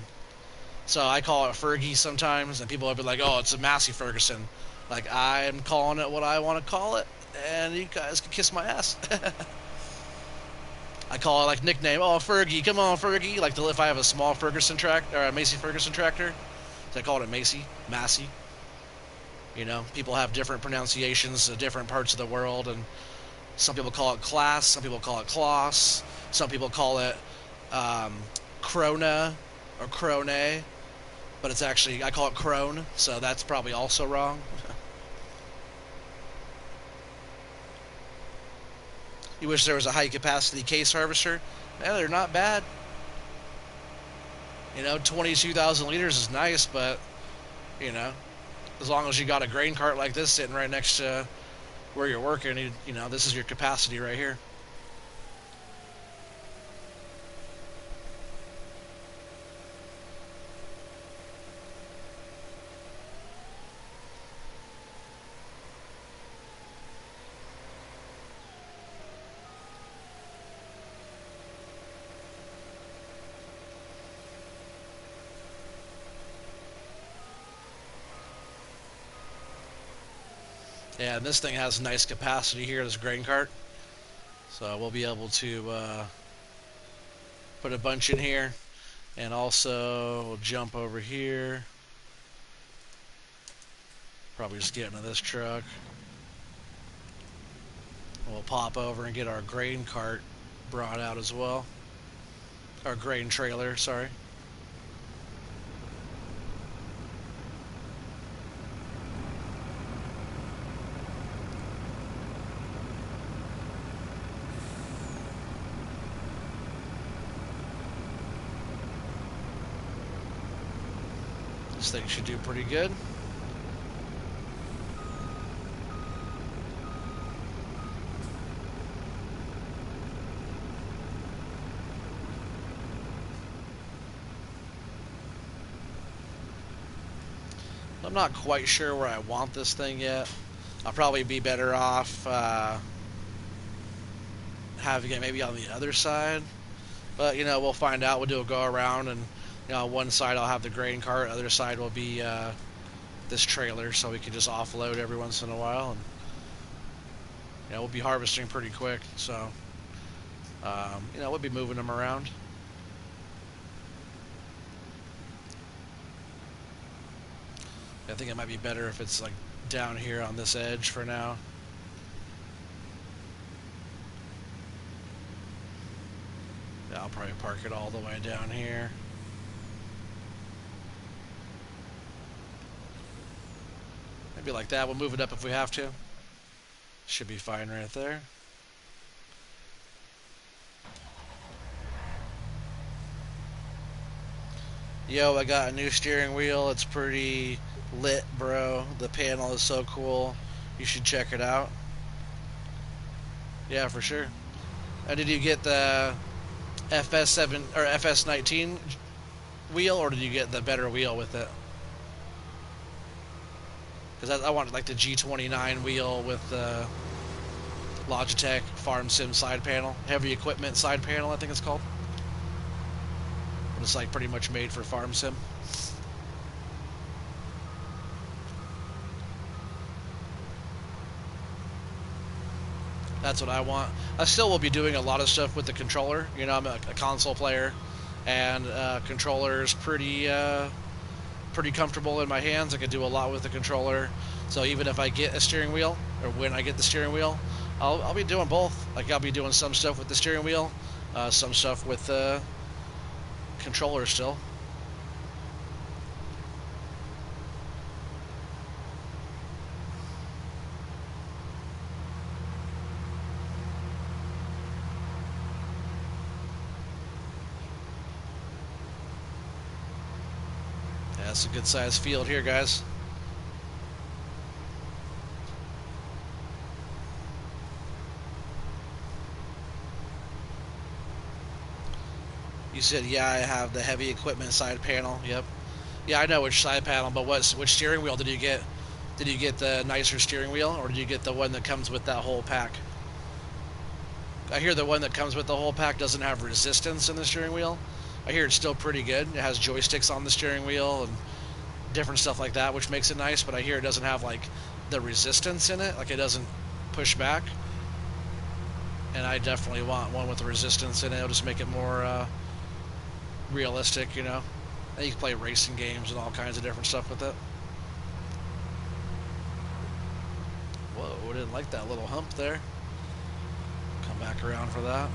So I call it a Fergie sometimes, and people will be like, "Oh, it's a Massey Ferguson." Like I'm calling it what I want to call it, and you guys can kiss my ass. I call it like nickname. Oh, Fergie, come on, Fergie. Like if I have a small Ferguson tractor or a Massey Ferguson tractor, so I call it a Massey. You know, people have different pronunciations of different parts of the world, and some people call it class, some people call it kloss, some people call it um, krona or krone, but it's actually I call it crone, so that's probably also wrong. You wish there was a high capacity case harvester? Yeah, they're not bad. You know, 22,000 liters is nice, but you know, as long as you got a grain cart like this sitting right next to where you're working, you know, this is your capacity right here. Yeah, and this thing has nice capacity here, this grain cart. So we'll be able to put a bunch in here. And also, we'll jump over here. Probably just get into this truck. We'll pop over and get our grain cart brought out as well. Our grain trailer, sorry. This thing should do pretty good. I'm not quite sure where I want this thing yet. I'll probably be better off having it maybe on the other side. But, you know, we'll find out. We'll do a go around, and, you know, on one side I'll have the grain cart, other side will be this trailer, so we can just offload every once in a while. And, you know, we'll be harvesting pretty quick, so, you know, we'll be moving them around. I think it might be better if it's, like, down here on this edge for now. Yeah, I'll probably park it all the way down here. Maybe like that. We'll move it up if we have to. Should be fine right there. Yo, I got a new steering wheel. It's pretty lit, bro. The panel is so cool. You should check it out. Yeah, for sure. Did you get the FS7 or FS19 wheel, or did you get the better wheel with it? Because I wanted like the G29 wheel with the Logitech Farm Sim side panel, heavy equipment side panel, I think it's called. It's like pretty much made for Farm Sim. That's what I want. I still will be doing a lot of stuff with the controller. You know, I'm a console player, and controller is pretty comfortable in my hands. I can do a lot with the controller. So even if I get a steering wheel, or when I get the steering wheel, I'll be doing both. Like I'll be doing some stuff with the steering wheel, some stuff with the controller still. Yeah, it's a good sized field here, guys. You said, yeah, I have the heavy equipment side panel. Yep. Yeah, I know which side panel, but which steering wheel did you get? Did you get the nicer steering wheel, or did you get the one that comes with that whole pack? I hear the one that comes with the whole pack doesn't have resistance in the steering wheel. I hear it's still pretty good. It has joysticks on the steering wheel and different stuff like that, which makes it nice. But I hear it doesn't have like the resistance in it, like it doesn't push back. And I definitely want one with the resistance in it. It'll just make it more realistic, you know. And you can play racing games and all kinds of different stuff with it. Whoa, didn't like that little hump there. Come back around for that.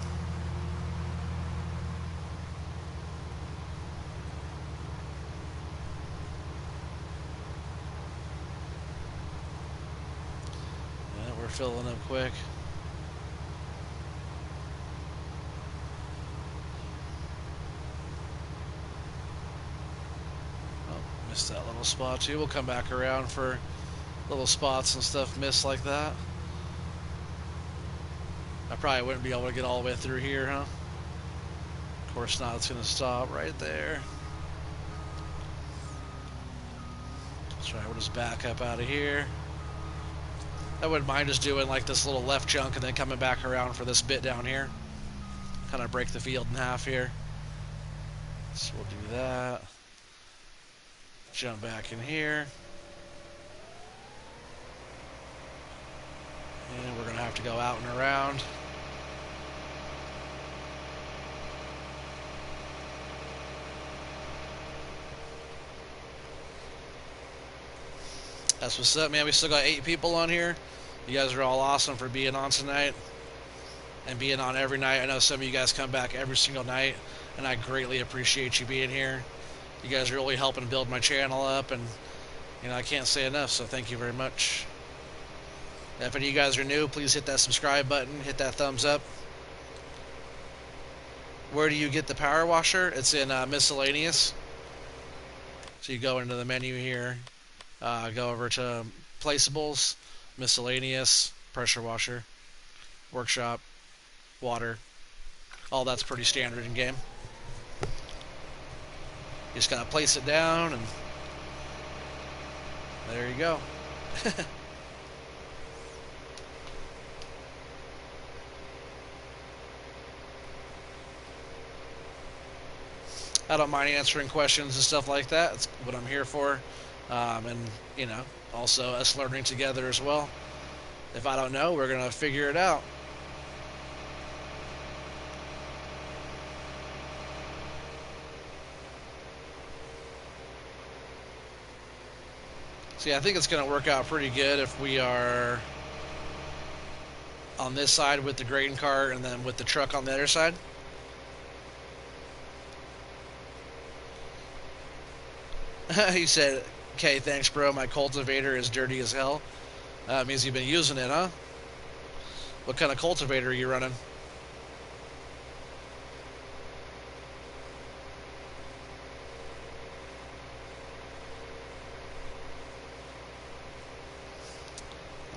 Yeah, we're filling up quick. Oh, missed that little spot too. We'll come back around for little spots and stuff missed like that. I probably wouldn't be able to get all the way through here, huh? Of course not. It's going to stop right there. Let's try. We'll just back up out of here. I wouldn't mind just doing like this little left chunk and then coming back around for this bit down here. Kind of break the field in half here. So we'll do that. Jump back in here. And we're going to have to go out and around. That's what's up, man. We still got 8 people on here. You guys are all awesome for being on tonight and being on every night. I know some of you guys come back every single night, and I greatly appreciate you being here. You guys are really helping build my channel up, and you know I can't say enough, so thank you very much. If any of you guys are new, please hit that subscribe button, hit that thumbs up. Where do you get the power washer? It's in miscellaneous. So you go into the menu here, go over to placeables, miscellaneous, pressure washer, workshop, water. All that's pretty standard in game. You just gotta place it down, and there you go. I don't mind answering questions and stuff like that. It's what I'm here for. And, you know, also us learning together as well. If I don't know, we're going to figure it out. See, I think it's going to work out pretty good if we are on this side with the grain cart and then with the truck on the other side. He said, okay, thanks, bro. My cultivator is dirty as hell. Means you've been using it, huh? What kind of cultivator are you running?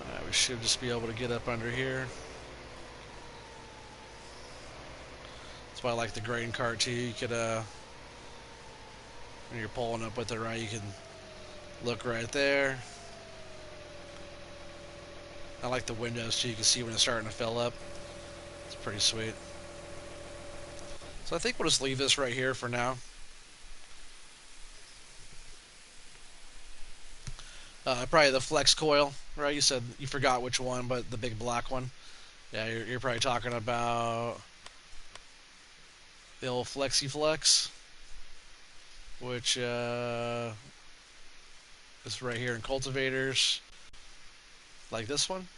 Alright, we should just be able to get up under here. That's why I like the grain cart, too. You could, when you're pulling up with it, right, you can look right there. I like the windows too. You can see when it's starting to fill up. It's pretty sweet. So I think we'll just leave this right here for now. Probably the flex coil, right? You said you forgot which one, but the big black one. Yeah, you're probably talking about the old Flexi Flex, which is right here in cultivators, like this one,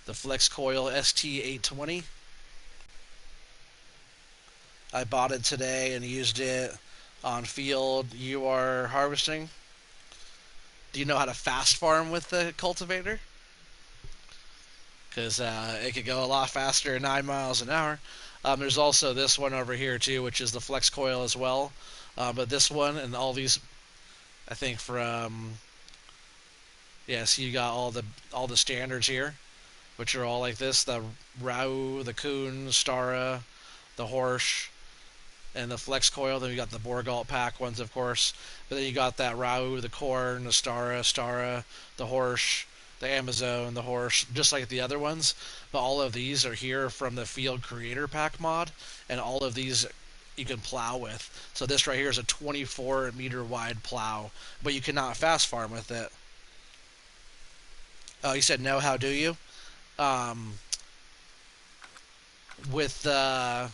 the Flex Coil ST820. I bought it today and used it on field UR harvesting. Do you know how to fast farm with the cultivator? Because it could go a lot faster at 9 miles an hour. There's also this one over here too, which is the Flex Coil as well. But this one and all these, I think from yeah, so you got all the standards here, which are all like this: the Rau, the Kuhn, Stara, the Horsch, and the flex coil. Then you got the Borgalt pack ones, of course. But then you got that Rau, the Korn, the Stara, the Horsch, the Amazon, the Horsch, just like the other ones. But all of these are here from the Field Creator Pack mod, and all of these you can plow with. So this right here is a 24-meter wide plow, but you cannot fast farm with it. Oh, you said no. How do you? Um, with the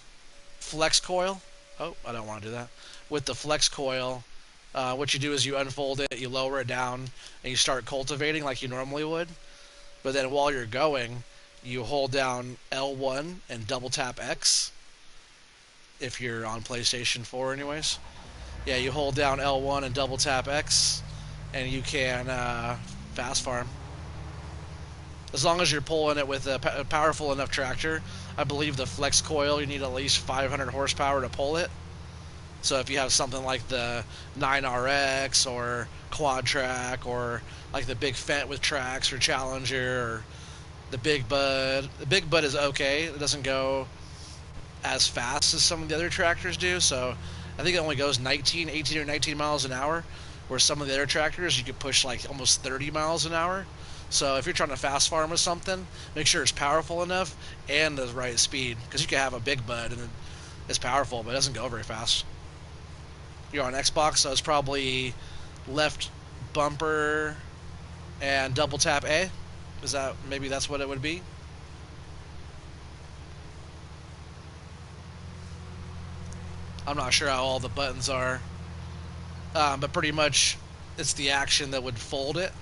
flex coil. Oh, I don't want to do that. With the flex coil, what you do is you unfold it, you lower it down, and you start cultivating like you normally would. But then while you're going, you hold down L1 and double tap X if you're on PlayStation 4 anyways. Yeah, you hold down L1 and double tap X, and you can fast farm. As long as you're pulling it with a powerful enough tractor. I believe the flex coil, you need at least 500 horsepower to pull it. So if you have something like the 9RX or Quad Track or like the Big Fent with tracks or Challenger or the Big Bud. The Big Bud is okay. It doesn't go as fast as some of the other tractors do. So I think it only goes 18 or 19 miles an hour, where some of the other tractors you could push like almost 30 miles an hour. So if you're trying to fast farm with something, make sure it's powerful enough and the right speed, because you can have a Big Bud and it's powerful, but it doesn't go very fast. You're on Xbox, so it's probably left bumper and double tap A. Is that maybe that's what it would be? I'm not sure how all the buttons are, but pretty much it's the action that would fold it.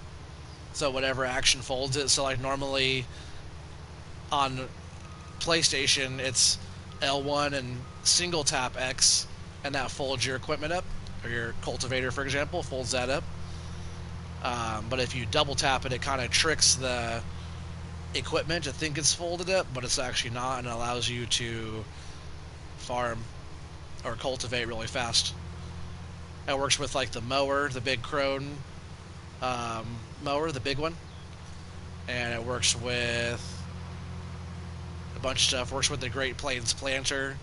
So whatever action folds it. So like normally on PlayStation, it's L1 and single tap X, and that folds your equipment up, or your cultivator, for example, folds that up. But if you double tap it, it kind of tricks the equipment to think it's folded up, but it's actually not, and it allows you to farm or cultivate really fast. It works with like the mower, the big Krone mower, the big one, and it works with a bunch of stuff. It works with the Great Plains planter.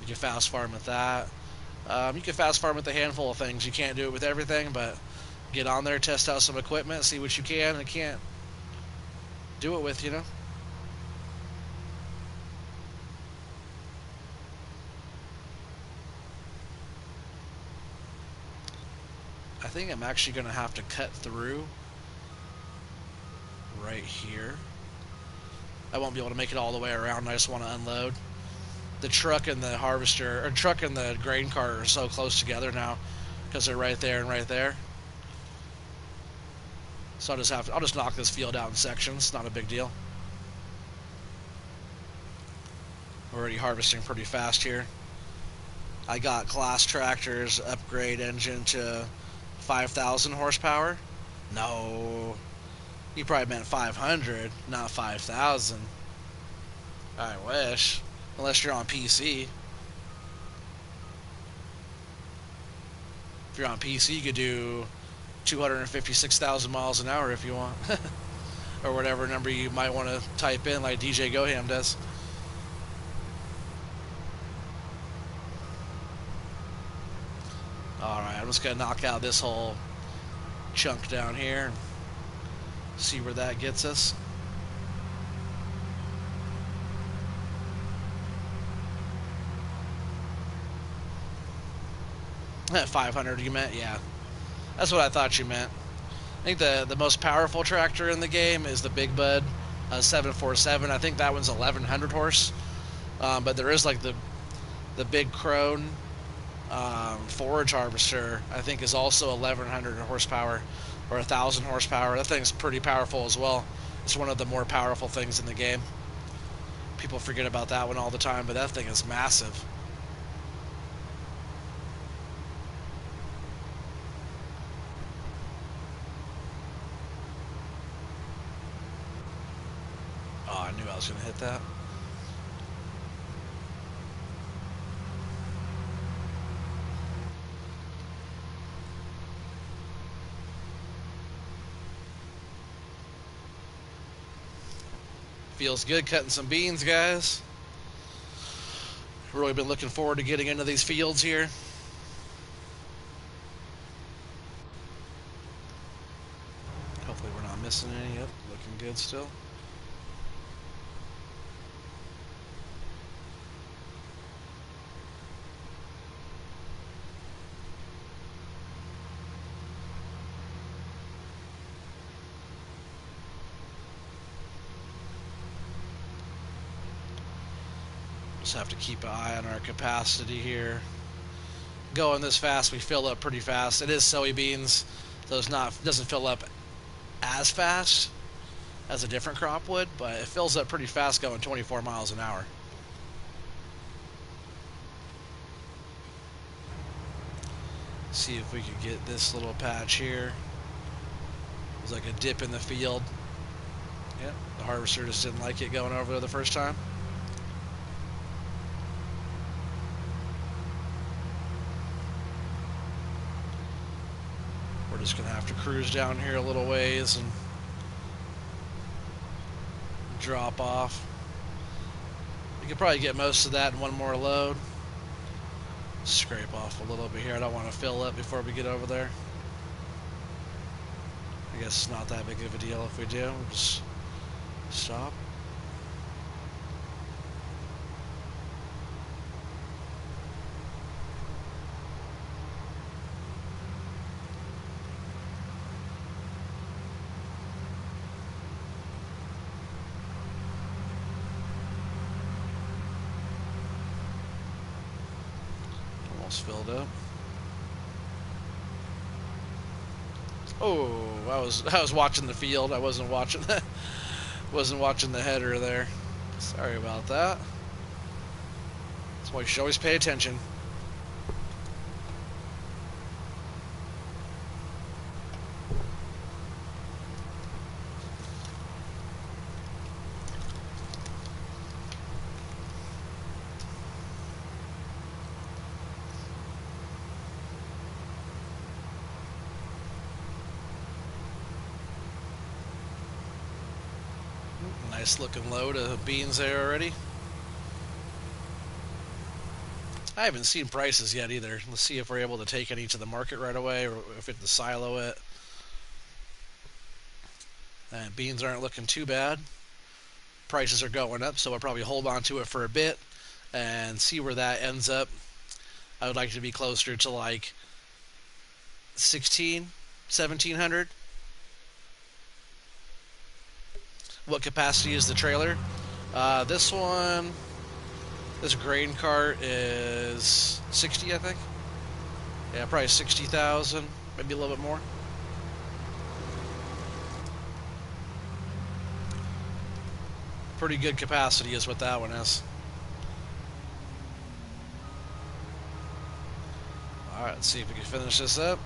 You can fast farm with that. You can fast farm with a handful of things. You can't do it with everything, but get on there, test out some equipment, see what you can and can't do it with, you know? I think I'm actually going to have to cut through right here. I won't be able to make it all the way around. I just want to unload. The truck and the harvester, or truck and the grain cart are so close together now because they're right there and right there. So I'll just knock this field out in sections. Not a big deal. We're already harvesting pretty fast here. I got class tractors upgrade engine to 5,000 horsepower. No, you probably meant 500, not 5,000. I wish. Unless you're on PC. If you're on PC, you could do 256,000 miles an hour if you want. Or whatever number you might want to type in, like DJ Goham does. Alright, I'm just going to knock out this whole chunk down here. See where that gets us. At 500 you meant? Yeah. That's what I thought you meant. I think the most powerful tractor in the game is the Big Bud 747. I think that one's 1,100 horse. But there is like the big Krone forage harvester, I think, is also 1,100 horsepower or 1,000 horsepower. That thing's pretty powerful as well. It's one of the more powerful things in the game. People forget about that one all the time, but that thing is massive. Oh, I knew I was going to hit that. Feels good cutting some beans, guys. Really been looking forward to getting into these fields here. Hopefully we're not missing any. Yep, looking good still. Just have to keep an eye on our capacity here. Going this fast, we fill up pretty fast. It is soybeans, so doesn't fill up as fast as a different crop would, but it fills up pretty fast going 24 miles an hour. See if we could get this little patch here. It was like a dip in the field. Yep, the harvester just didn't like it going over there the first time. We're just gonna have to cruise down here a little ways and drop off. We could probably get most of that in one more load. Scrape off a little bit here. I don't want to fill up before we get over there. I guess it's not that big of a deal if we do. We'll just stop. Filled up. Oh, I was watching the field. I wasn't watching the header there. Sorry about that. That's why you should always pay attention. Nice looking load of beans there already. I haven't seen prices yet either. Let's see if we're able to take any to the market right away, or if it to silo it. And beans aren't looking too bad. Prices are going up, so I'll probably hold on to it for a bit and see where that ends up. I would like to be closer to like 1700. What capacity is the trailer? This grain cart is 60, I think. Yeah, probably 60,000, maybe a little bit more. Pretty good capacity is what that one is. Alright, let's see if we can finish this up.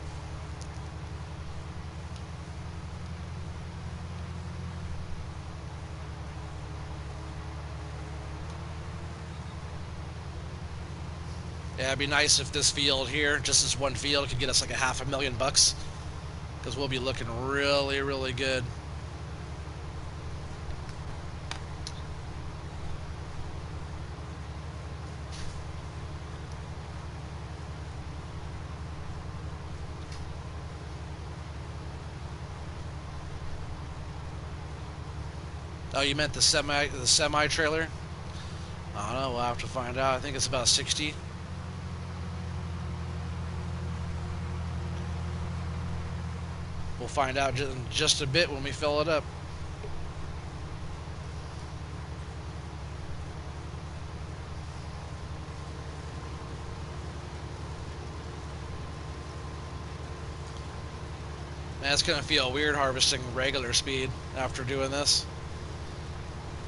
Yeah, it'd be nice if this field here, just this one field, could get us like $500,000, because we'll be looking really, really good. Oh, you meant the semi trailer? I don't know. We'll have to find out. I think it's about 60. We'll find out in just a bit when we fill it up. Man, it's gonna feel weird harvesting regular speed after doing this.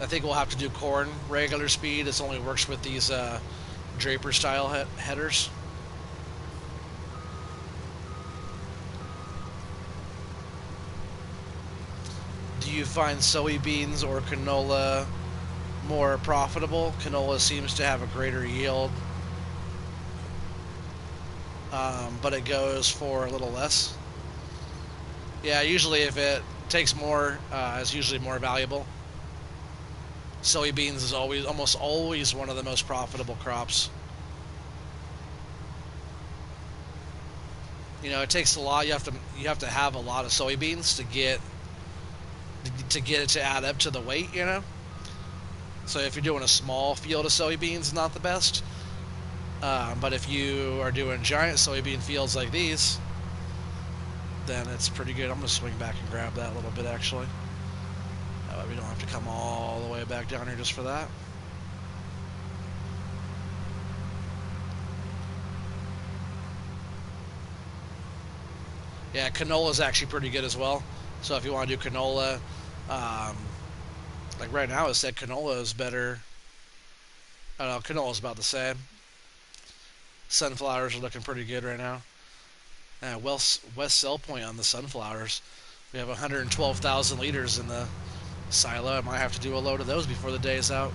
I think we'll have to do corn regular speed. It only works with these Draper style headers. Do you find soybeans or canola more profitable? Canola seems to have a greater yield, but it goes for a little less. Yeah, usually if it takes more, it's usually more valuable. Soybeans is almost always one of the most profitable crops. You know, it takes a lot. You have to have a lot of soybeans to get it to add up to the weight. You know, so if you're doing a small field of soybeans, not the best. But if you are doing giant soybean fields like these, then it's pretty good. I'm gonna swing back and grab that a little bit actually. That way we don't have to come all the way back down here just for that. Yeah, canola is actually pretty good as well. So if you want to do canola, um, like right now it said canola is better. I don't know, canola is about the same. Sunflowers are looking pretty good right now. West sell point on the sunflowers. We have 112,000 liters in the silo. I might have to do a load of those before the day is out.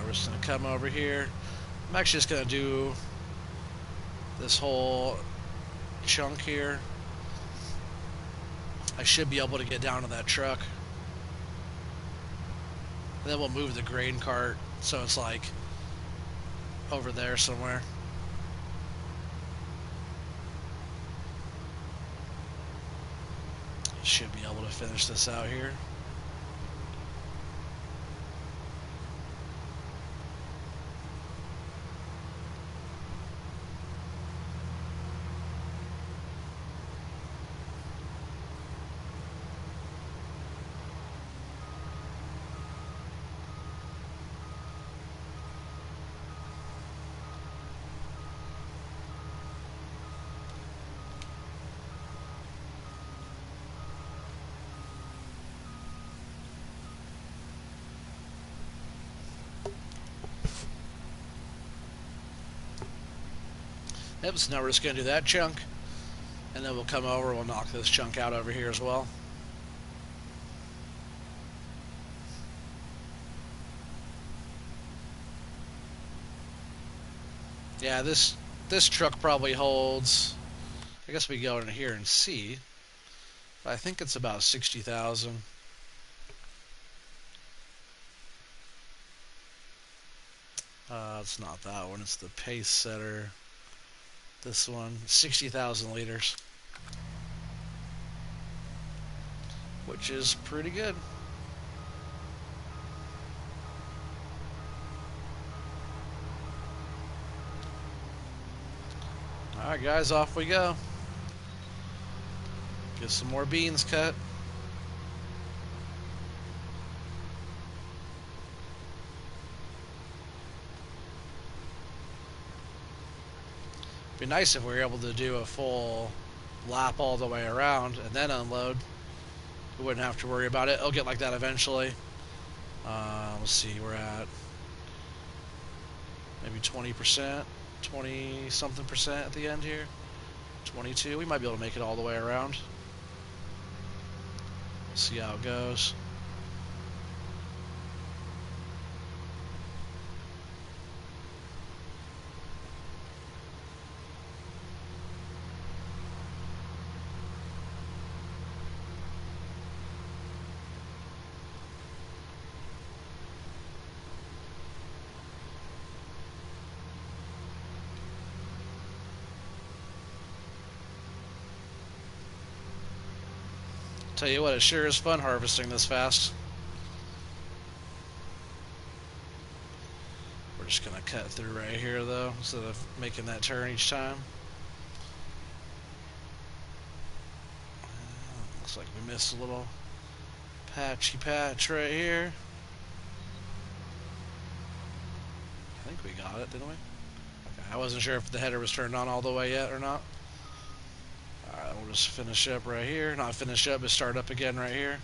We're just going to come over here. I'm actually just going to do this whole chunk here. I should be able to get down to that truck. And then we'll move the grain cart so it's like over there somewhere. Should be able to finish this out here. Yep, so now we're just going to do that chunk. And then we'll come over, we'll knock this chunk out over here as well. Yeah, this truck probably holds, I guess we go in here and see. I think it's about 60,000. It's not that one, it's the pace setter. This one, 60,000 liters. Which is pretty good. Alright guys, off we go. Get some more beans cut. Be nice if we were able to do a full lap all the way around and then unload. We wouldn't have to worry about it. It'll get like that eventually. Let's see, we're at maybe 20%, 20 something percent at the end here. 22. We might be able to make it all the way around. See how it goes. Tell you what, it sure is fun harvesting this fast. We're just gonna cut through right here though, instead of making that turn each time. Looks like we missed a little patchy patch right here. I think we got it, didn't we? Okay, I wasn't sure if the header was turned on all the way yet or not. Alright, we'll just finish up right here. Not finish up, but start up again right here.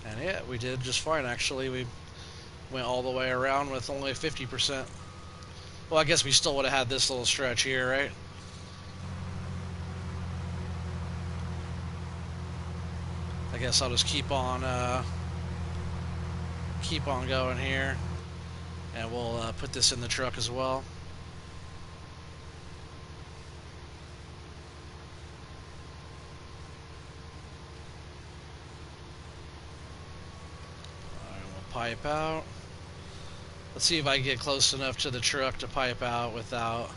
And yeah, we did just fine actually. We went all the way around with only 50%. Well, I guess we still would have had this little stretch here, right? I guess I'll just keep on going here. And we'll put this in the truck as well. pipe out. Let's see if I can get close enough to the truck to pipe out without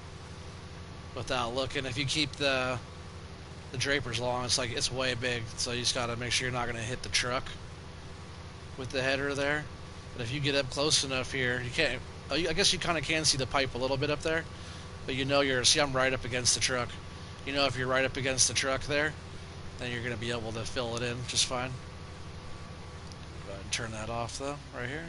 looking. If you keep the drapers long, it's way big, so you just gotta make sure you're not gonna hit the truck with the header there. But if you get up close enough here, you can't. I guess you kind of can see the pipe a little bit up there, but you know see, I'm right up against the truck. You know, if you're right up against the truck there, then you're gonna be able to fill it in just fine. Go ahead and turn that off though, right here.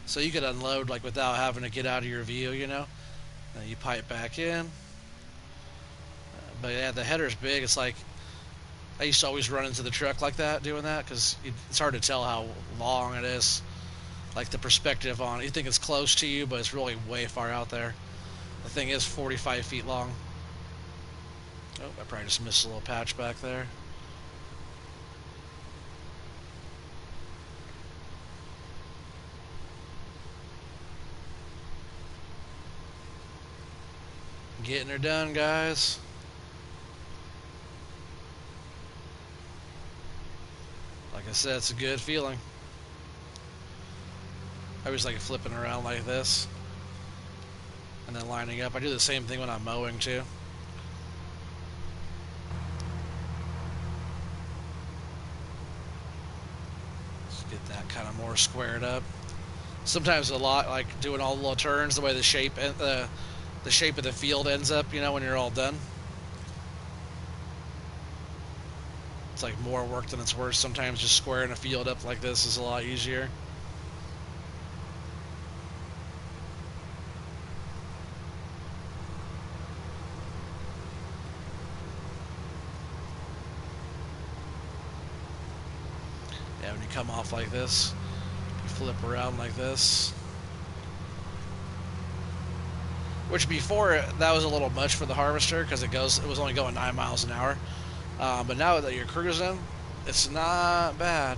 So you could unload like without having to get out of your view, you know. Then you pipe back in. But yeah, the header's big. It's like I used to always run into the truck like that, doing that, because it's hard to tell how long it is. Like the perspective on it, you think it's close to you, but it's really way far out there. The thing is 45 feet long. Oh, I probably just missed a little patch back there. Getting her done, guys. Like I said, it's a good feeling. I always like flipping around like this and then lining up. I do the same thing when I'm mowing too. Let's get that kind of more squared up. Sometimes a lot, like doing all the little turns, the way the shape of the field ends up, you know, when you're all done. It's like more work than it's worth. Sometimes just squaring a field up like this is a lot easier. Yeah, when you come off like this, you flip around like this. Which before, that was a little much for the harvester because it was only going 9 miles an hour. But now that you're cruising, it's not bad.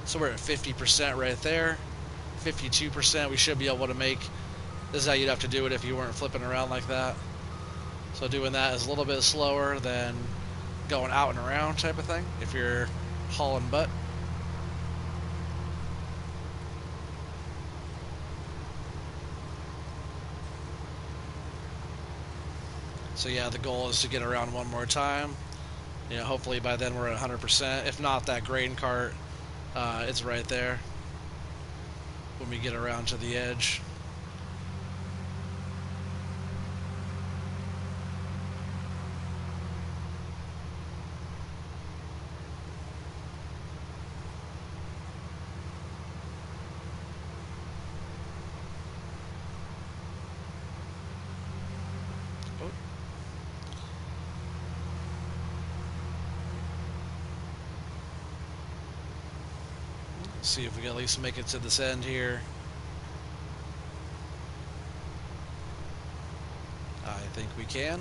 So we're at 50% right there. 52%, we should be able to make. This is how you'd have to do it if you weren't flipping around like that. So doing that is a little bit slower than going out and around type of thing if you're hauling butt. So yeah, the goal is to get around one more time. You know, hopefully by then we're at 100%. If not, that grain cart, it's right there when we get around to the edge. See if we can at least make it to this end here. I think we can.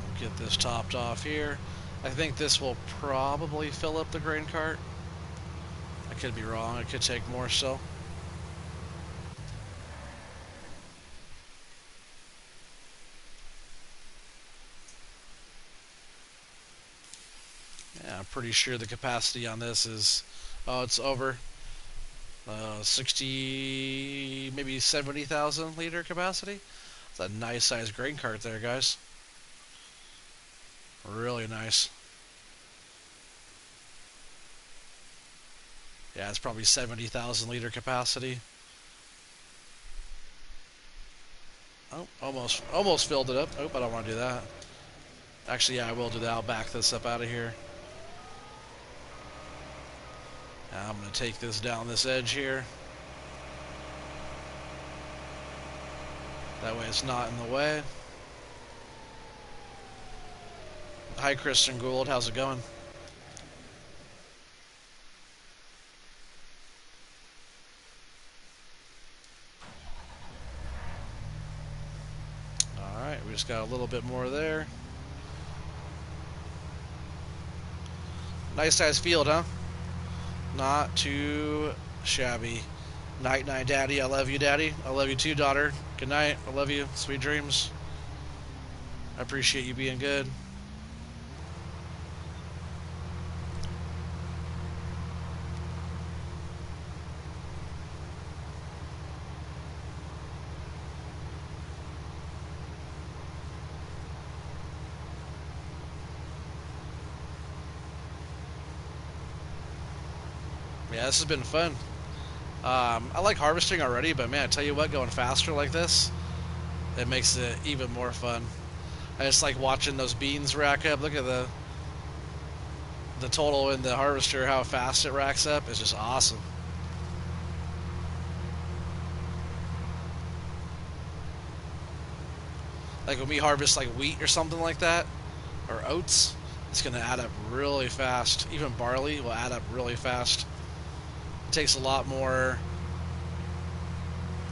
We'll get this topped off here. I think this will probably fill up the grain cart. I could be wrong. It could take more so. Yeah, I'm pretty sure the capacity on this is, oh, it's over 60, maybe 70,000 liter capacity. It's a nice sized grain cart there, guys. Really nice. Yeah, it's probably 70,000 liter capacity. Oh, almost filled it up. Oh, I don't want to do that. Actually, yeah, I will do that. I'll back this up out of here. Now I'm going to take this down this edge here. That way it's not in the way. Hi, Kristen Gould. How's it going? Alright, we just got a little bit more there. Nice size field, huh? Not too shabby. Night, night, daddy. I love you, daddy. I love you too, daughter. Good night. I love you. Sweet dreams. I appreciate you being good. Yeah, this has been fun. I like harvesting already, but man, I tell you what, going faster like this, it makes it even more fun. I just like watching those beans rack up. Look at the total in the harvester, how fast it racks up. It's just awesome. Like when we harvest like wheat or something like that, or oats, it's going to add up really fast. Even barley will add up really fast. It takes a lot more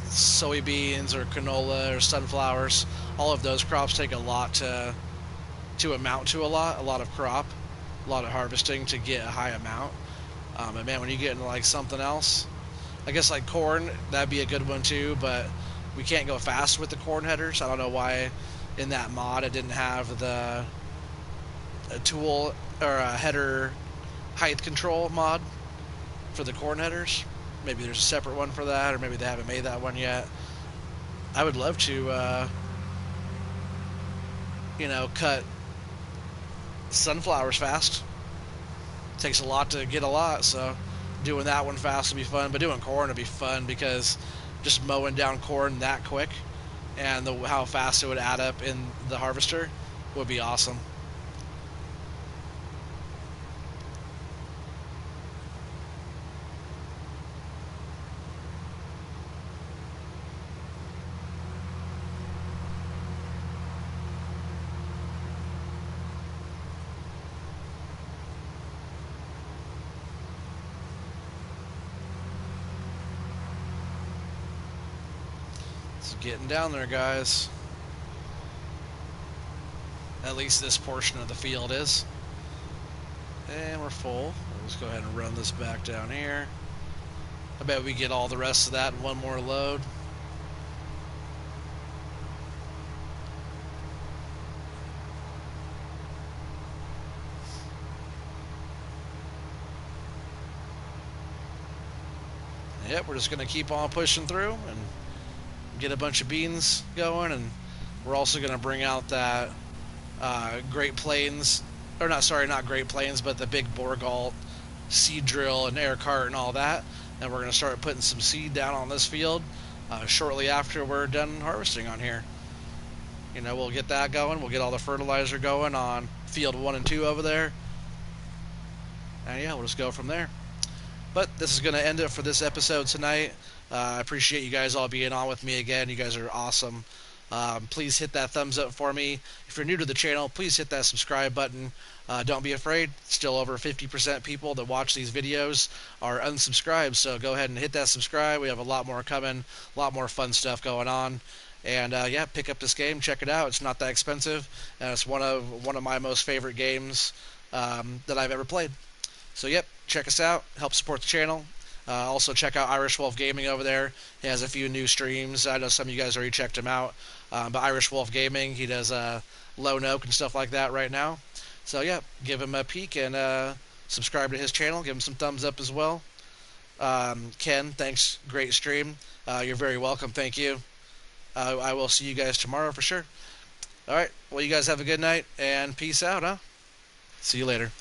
soybeans or canola or sunflowers. All of those crops take a lot to amount to a lot of crop, a lot of harvesting to get a high amount. And man, when you get into like something else, I guess like corn, that'd be a good one too, but we can't go fast with the corn headers. I don't know why in that mod it didn't have the a tool or a header height control mod for the corn headers. Maybe there's a separate one for that, or maybe they haven't made that one yet. I would love to, cut sunflowers fast. It takes a lot to get a lot, so doing that one fast would be fun. But doing corn would be fun because just mowing down corn that quick and how fast it would add up in the harvester would be awesome. It's getting down there, guys. At least this portion of the field is. And we're full. Let's go ahead and run this back down here. I bet we get all the rest of that in one more load. Yep, we're just going to keep on pushing through and get a bunch of beans going, and we're also going to bring out that Great Plains, or not Great Plains, but the big Borgalt seed drill and air cart and all that, and we're going to start putting some seed down on this field shortly after we're done harvesting on here. We'll get that going, we'll get all the fertilizer going on field 1 and 2 over there, and yeah, we'll just go from there. But this is going to end it for this episode tonight. I appreciate you guys all being on with me again. You guys are awesome. Please hit that thumbs up for me. If you're new to the channel, please hit that subscribe button. Don't be afraid. Still over 50% people that watch these videos are unsubscribed, so go ahead and hit that subscribe. We have a lot more coming, a lot more fun stuff going on. And yeah, pick up this game, check it out. It's not that expensive, and it's one of my most favorite games that I've ever played. So yep, check us out, help support the channel. Also check out Irish Wolf Gaming over there. He has a few new streams. I know some of you guys already checked him out. But Irish Wolf Gaming, he does Lone Oak and stuff like that right now. So yeah, give him a peek and subscribe to his channel. Give him some thumbs up as well. Ken, thanks. Great stream. You're very welcome. Thank you. I will see you guys tomorrow for sure. All right. Well, you guys have a good night and peace out, huh? See you later.